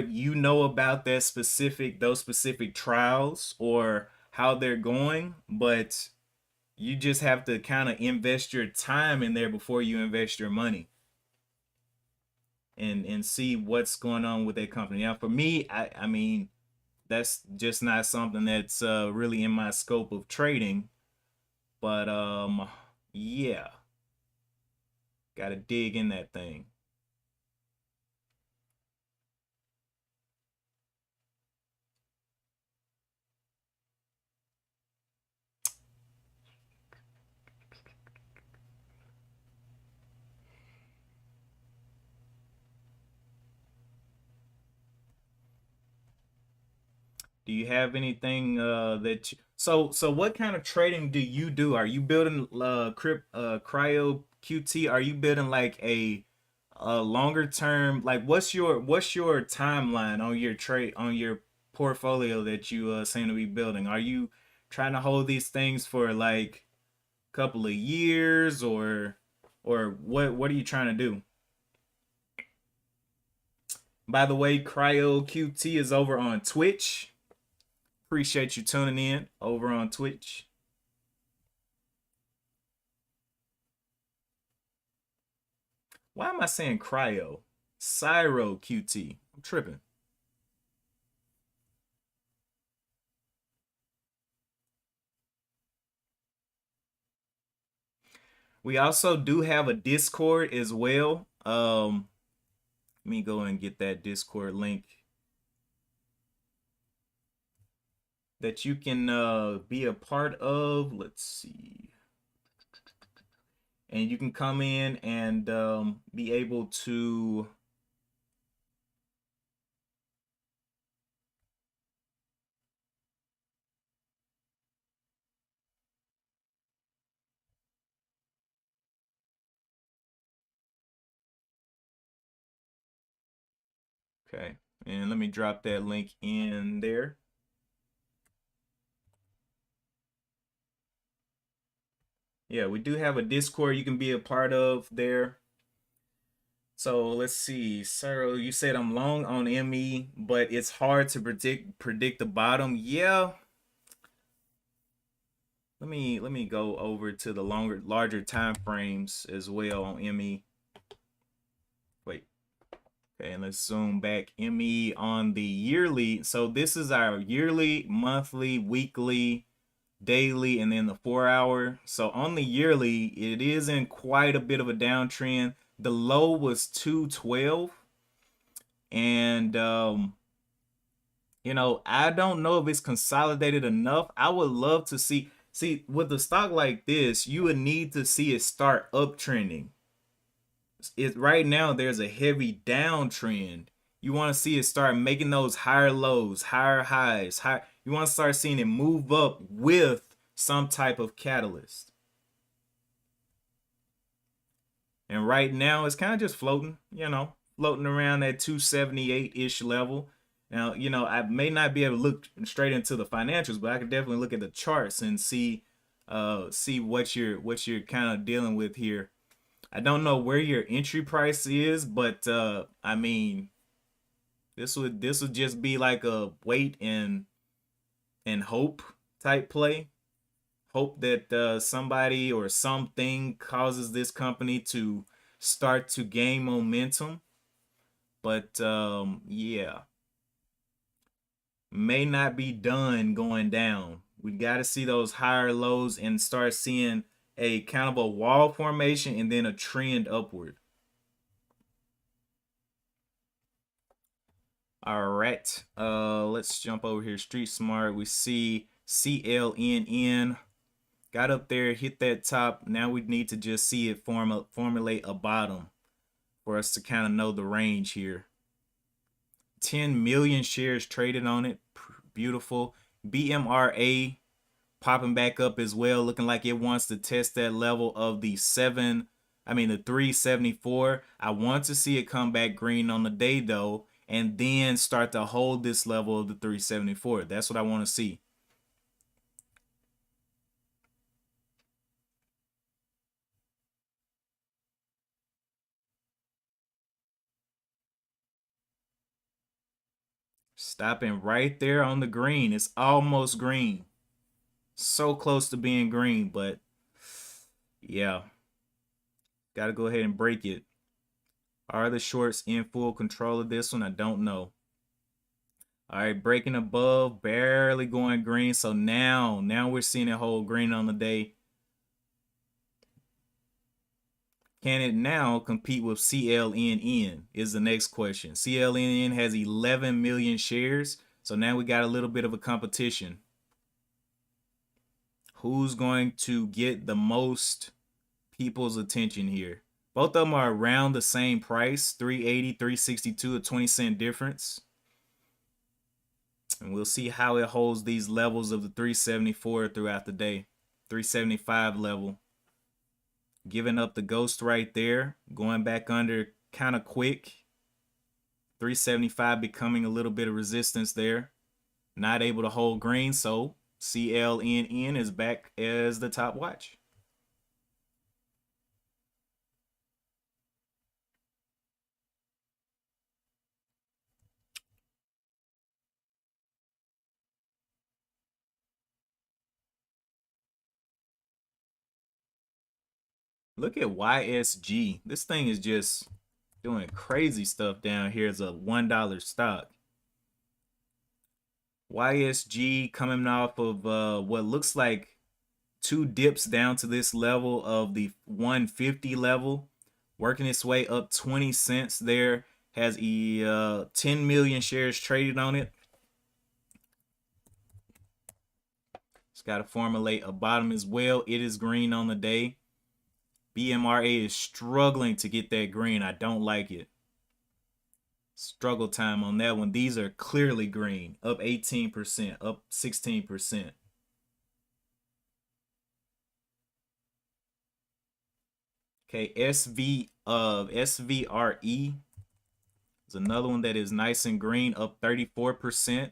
you know about those specific trials or how they're going, but you just have to kind of invest your time in there before you invest your money and see what's going on with that company. Now, for me, I mean, that's just not something that's really in my scope of trading. But yeah, got to dig in that thing. Do you have anything so what kind of trading do you do? Are you building cryo QT? Are you building like a longer term, like what's your timeline on your trade, on your portfolio that you seem to be building? Are you trying to hold these things for like a couple of years or what are you trying to do? By the way, Cryo QT is over on Twitch. Appreciate you tuning in over on Twitch. Why am I saying cryo? Cyro QT. I'm tripping. We also do have a Discord as well. Let me go and get that Discord link that you can be a part of. Let's see. And you can come in and be able to okay. And let me drop that link in there. Yeah, we do have a Discord you can be a part of there. So let's see, Cyril, you said I'm long on ME, but it's hard to predict the bottom. Yeah, let me go over to the larger time frames as well on ME. Wait, okay, and let's zoom back. ME on the yearly. So this is our yearly, monthly, weekly, daily, and then the 4 hour. So on the yearly, it is in quite a bit of a downtrend. The low was 212, and I don't know if it's consolidated enough. I would love to see with a stock like this, you would need to see it start uptrending. It right now there's a heavy downtrend. You want to see it start making those higher lows, higher highs, high. You want to start seeing it move up with some type of catalyst. And right now it's kind of just floating, floating around that 278-ish level. Now, I may not be able to look straight into the financials, but I could definitely look at the charts and see what you're kind of dealing with here. I don't know where your entry price is, but I mean, this would just be like a wait and hope type play. Hope that somebody or something causes this company to start to gain momentum. But yeah, may not be done going down. We got to see those higher lows and start seeing a kind of a wall formation and then a trend upward. All right, let's jump over here. Street Smart. We see CLNN got up there, hit that top. Now we need to just see it formulate a bottom for us to kind of know the range here. 10 million shares traded on it. Beautiful. BMRA popping back up as well, looking like it wants to test that level of the 374. I want to see it come back green on the day though, and then start to hold this level of the 374. That's what I want to see. Stopping right there on the green. It's almost green. So close to being green, but yeah. Got to go ahead and break it. Are the shorts in full control of this one? I don't know. All right, breaking above, barely going green. So now we're seeing it hold green on the day. Can it now compete with CLNN is the next question. CLNN has 11 million shares. So now we got a little bit of a competition. Who's going to get the most people's attention here? Both of them are around the same price, 380, 362, a 20-cent difference. And we'll see how it holds these levels of the 374 throughout the day. 375 level. Giving up the ghost right there. Going back under kind of quick. 375 becoming a little bit of resistance there. Not able to hold green, so CLNN is back as the top watch. Look at YSG. This thing is just doing crazy stuff down here as a $1 stock. YSG coming off of what looks like two dips down to this level of the 150 level, working its way up 20 cents there. Has 10 million shares traded on it. It's got to formulate a bottom as well. It is green on the day. BMRA is struggling to get that green. I don't like it. Struggle time on that one. These are clearly green. Up 18%, up 16%. Okay, SVRE is another one that is nice and green, up 34%.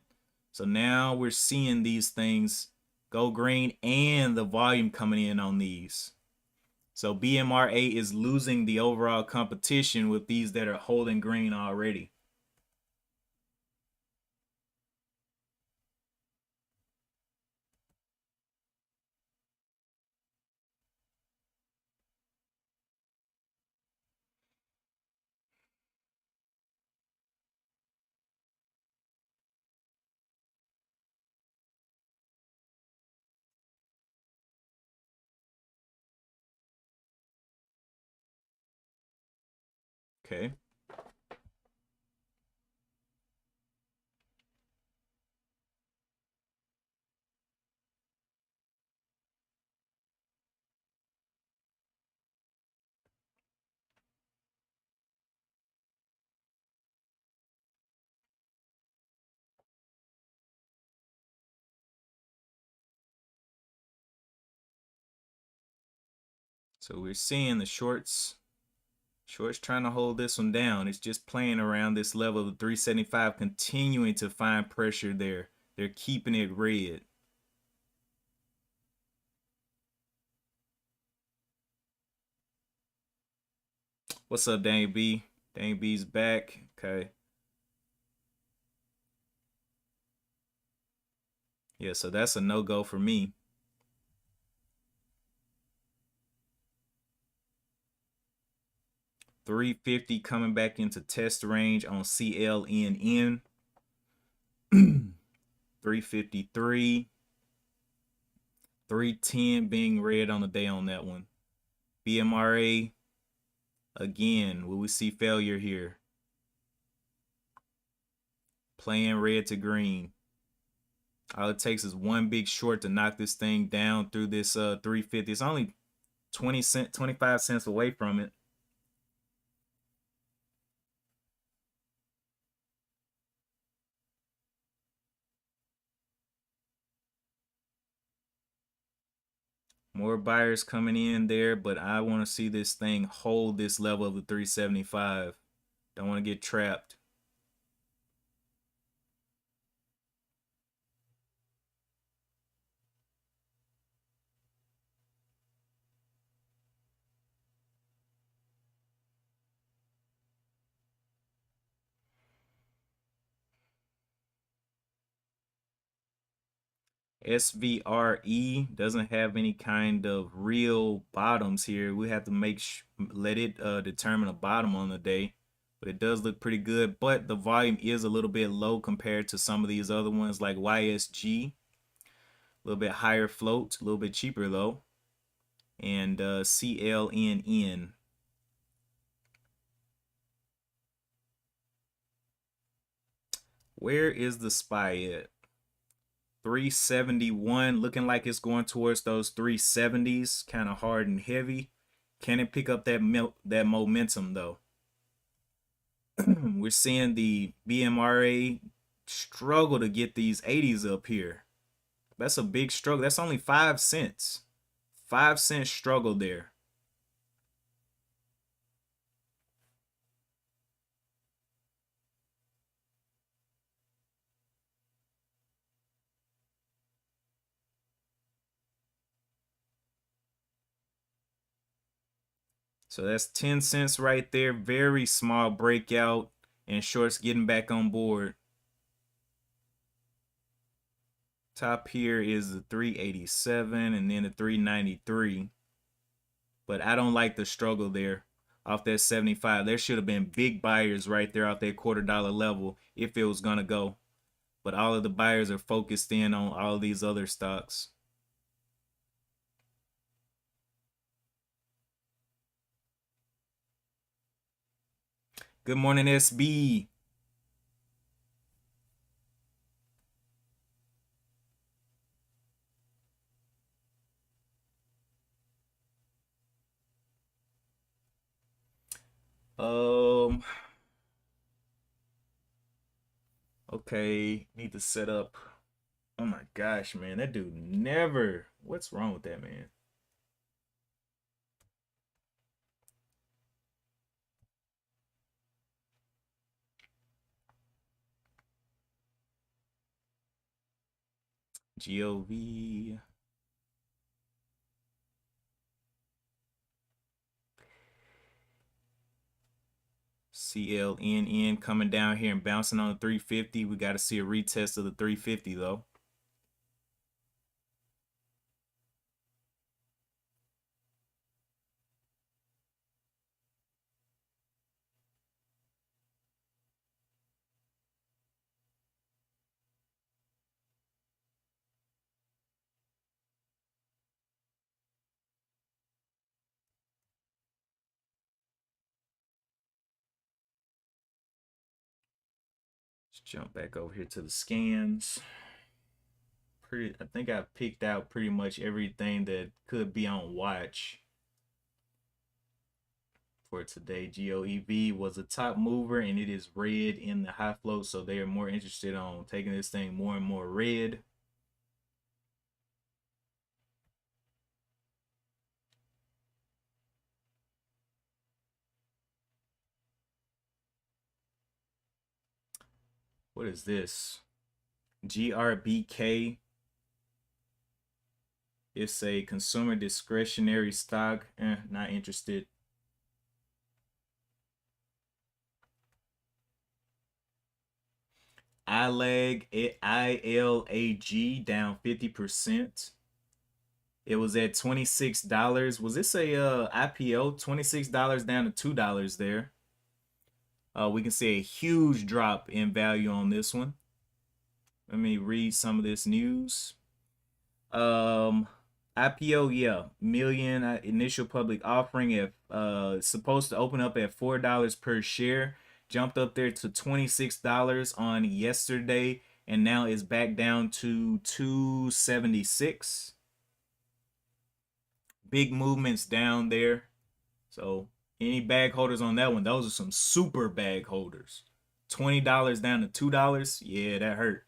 So now we're seeing these things go green and the volume coming in on these. So BMRA is losing the overall competition with these that are holding green already. Okay. So we're seeing the shorts trying to hold this one down. It's just playing around this level of 375, continuing to find pressure there. They're keeping it red. What's up, Dang B? Dang B's back. Okay. Yeah, so that's a no-go for me. $350 coming back into test range on CLNN. 353. 310 being red on the day on that one. BMRA, again, will we see failure here? Playing red to green. All it takes is one big short to knock this thing down through this 350. It's only 25 cents away from it. More buyers coming in there, but I want to see this thing hold this level of the 375. Don't want to get trapped. SVRE doesn't have any kind of real bottoms here. We have to let it determine a bottom on the day. But it does look pretty good. But the volume is a little bit low compared to some of these other ones like YSG. A little bit higher float, a little bit cheaper though. And CLNN. Where is the SPY at? 371, looking like it's going towards those 370s, kind of hard and heavy. Can it pick up that momentum though? We're seeing the BMRA struggle to get these 80s up here. That's a big struggle. That's only 5 cents. 5 cent struggle there. So that's 10 cents right there. Very small breakout, and shorts getting back on board. Top here is the 387 and then the 393. But I don't like the struggle there off that 75. There should have been big buyers right there off that $quarter level if it was going to go. But all of the buyers are focused in on all of these other stocks. Good morning, SB. Okay, need to set up. Oh my gosh, man, that dude never. What's wrong with that man? GOV. CLNN coming down here and bouncing on the 350. We got to see a retest of the 350 though. Let's jump back over here to the scans. I think I've picked out pretty much everything that could be on watch for today. GOEV was a top mover and it is red in the high float, so they are more interested on taking this thing more and more red. What is this? GRBK. It's a consumer discretionary stock. Not interested. ILAG down 50%. It was at $26. Was this a IPO? $26 down to $2 there. We can see a huge drop in value on this one. Let me read some of this news. IPO, yeah, million initial public offering at supposed to open up at $4 per share, jumped up there to $26 on yesterday, and now is back down to $276. Big movements down there. So any bag holders on that one, those are some super bag holders. $20 down to $2. Yeah, that hurt.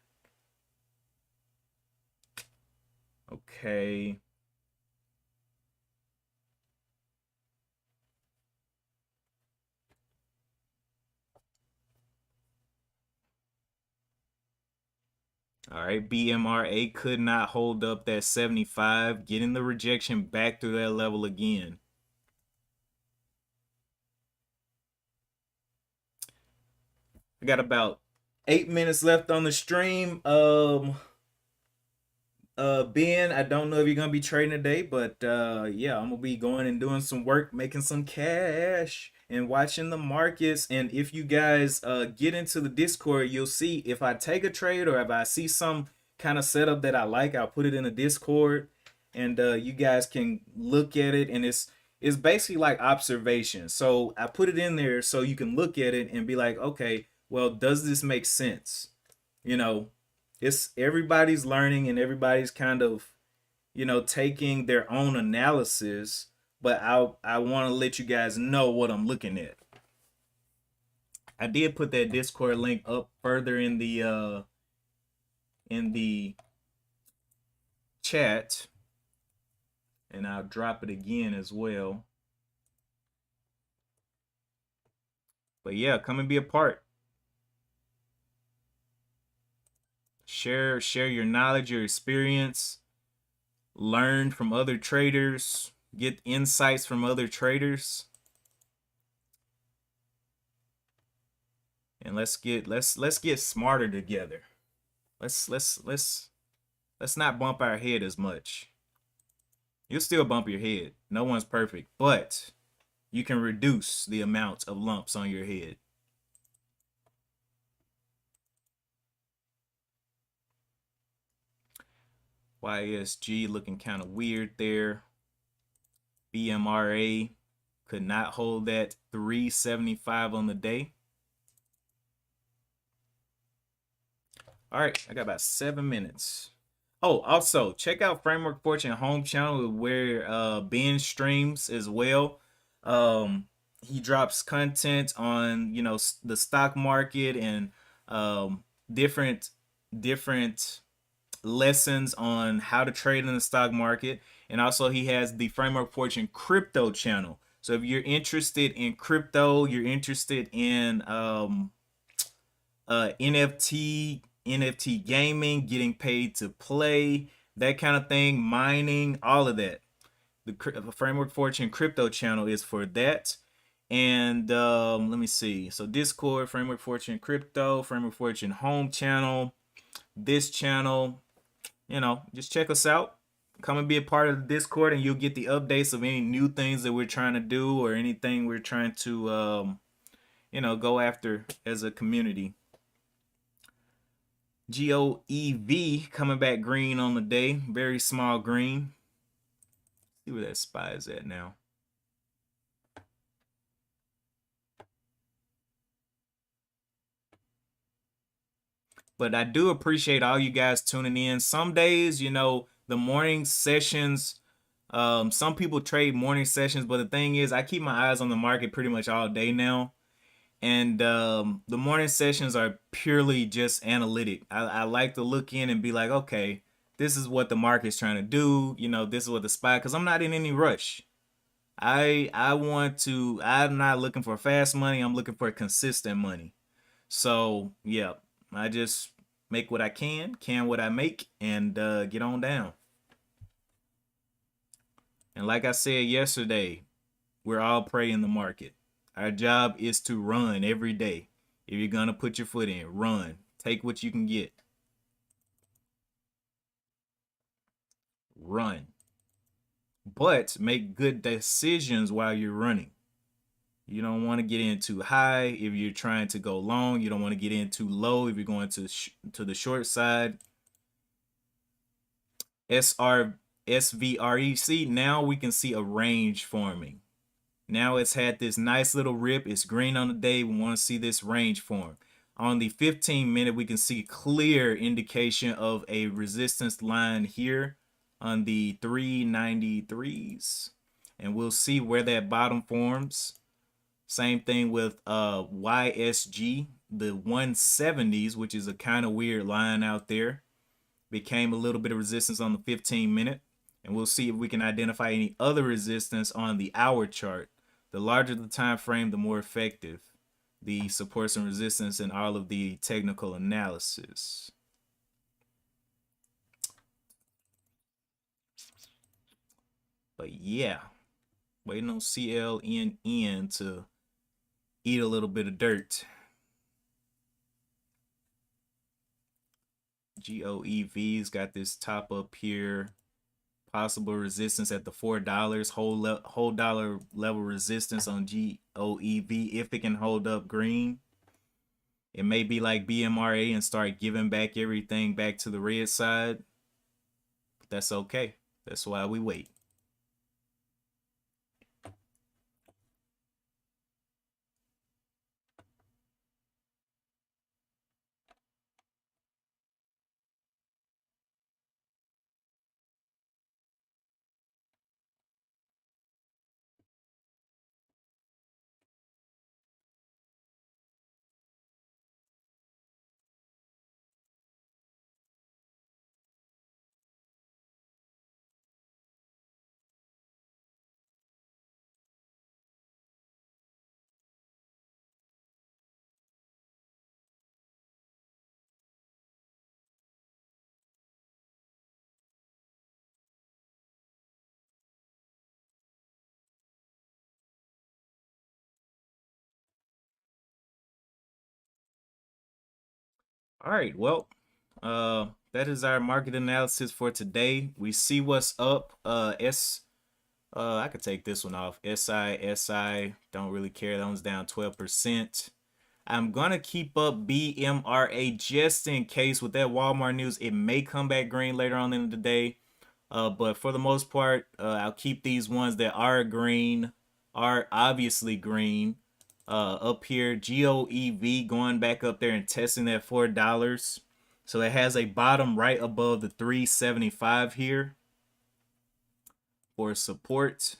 Okay. All right, BMRA could not hold up that 75, getting the rejection back through that level again. I got about 8 minutes left on the stream. Ben, I don't know if you're gonna be trading today, but yeah, I'm gonna be going and doing some work, making some cash and watching the markets. And if you guys get into the Discord, you'll see if I take a trade or if I see some kind of setup that I like, I'll put it in the Discord, and you guys can look at it. And it's basically like observation. So I put it in there so you can look at it and be like, okay, well, does this make sense? You know, it's everybody's learning and everybody's kind of, taking their own analysis, but I want to let you guys know what I'm looking at. I did put that Discord link up further in the chat, and I'll drop it again as well. But yeah, come and be a part. Share your knowledge, your experience, learn from other traders, get insights from other traders. And let's get smarter together. Let's not bump our head as much. You'll still bump your head. No one's perfect, but you can reduce the amount of lumps on your head. YSG looking kind of weird there. BMRA could not hold that 375 on the day. All right, I got about 7 minutes. Oh, also check out Framework Fortune home channel where Ben streams as well. He drops content on the stock market and different lessons on how to trade in the stock market. And also he has the Framework Fortune crypto channel. So if you're interested in crypto, you're interested in NFT gaming, getting paid to play, that kind of thing, mining, all of that. The Framework Fortune crypto channel is for that. And let me see. So Discord, Framework Fortune crypto, Framework Fortune home channel, this channel. Just check us out. Come and be a part of the Discord, and you'll get the updates of any new things that we're trying to do or anything we're trying to go after as a community. GOEV coming back green on the day. Very small green. See where that SPY is at now. But I do appreciate all you guys tuning in. Some days, the morning sessions, some people trade morning sessions, but the thing is, I keep my eyes on the market pretty much all day now. And the morning sessions are purely just analytic. I like to look in and be like, okay, this is what the market's trying to do. This is what the SPY, because I'm not in any rush. I'm not looking for fast money. I'm looking for consistent money. So yeah, I just make what I can what I make, and get on down. And like I said yesterday, we're all prey in the market. Our job is to run every day. If you're going to put your foot in, run. Take what you can get. Run. But make good decisions while you're running. You don't want to get in too high if you're trying to go long. You don't want to get in too low if you're going to the short side. SVREC, now we can see a range forming. Now it's had this nice little rip. It's green on the day. We want to see this range form. On the 15-minute, we can see clear indication of a resistance line here on the 393s. And we'll see where that bottom forms. Same thing with YSG, the 170s, which is a kind of weird line out there. Became a little bit of resistance on the 15-minute. And we'll see if we can identify any other resistance on the hour chart. The larger the time frame, the more effective the supports and resistance in all of the technical analysis. But yeah, waiting on CLNN to eat a little bit of dirt. GOEV's got this top up here. Possible resistance at the $4. Whole dollar level resistance on GOEV if it can hold up green. It may be like BMRA and start giving back everything back to the red side. But that's okay. That's why we wait. All right, well, that is our market analysis for today. We see what's up. I could take this one off. SI, don't really care. That one's down 12%. I'm gonna keep up BMRA just in case with that Walmart news. It may come back green later on in the day. But for the most part, I'll keep these ones that are green, are obviously green. Up here, GOEV going back up there and testing that $4. So it has a bottom right above the 375 here for support.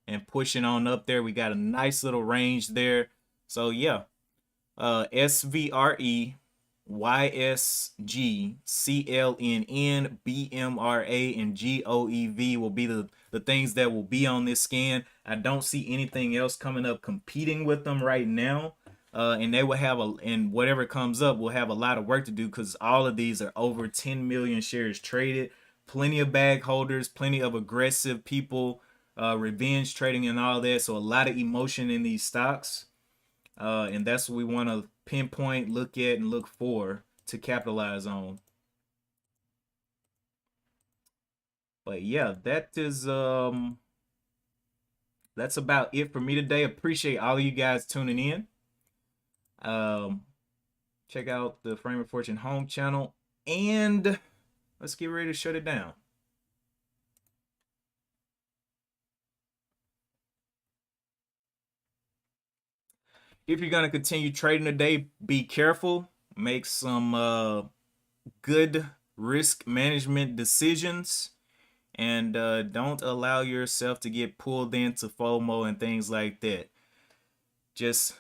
And pushing on up there, we got a nice little range there. So yeah, SVRE, YSG, CLNN, BMRA, and GOEV will be the things that will be on this scan. I don't see anything else coming up competing with them right now. And they will have and whatever comes up will have a lot of work to do because all of these are over 10 million shares traded. Plenty of bag holders, plenty of aggressive people, revenge trading and all that. So a lot of emotion in these stocks. And that's what we want to pinpoint, look at, and look for to capitalize on. But yeah, that's about it for me today. Appreciate all of you guys tuning in. Check out the Frame of Fortune home channel, and let's get ready to shut it down. If you're gonna continue trading today, be careful. Make some good risk management decisions, and don't allow yourself to get pulled into FOMO and things like that. Just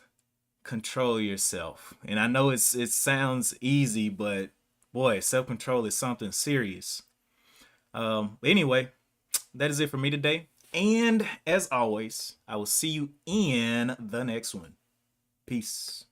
control yourself. And I know it sounds easy, but boy, self-control is something serious. Anyway, that is it for me today. And as always, I will see you in the next one. Peace.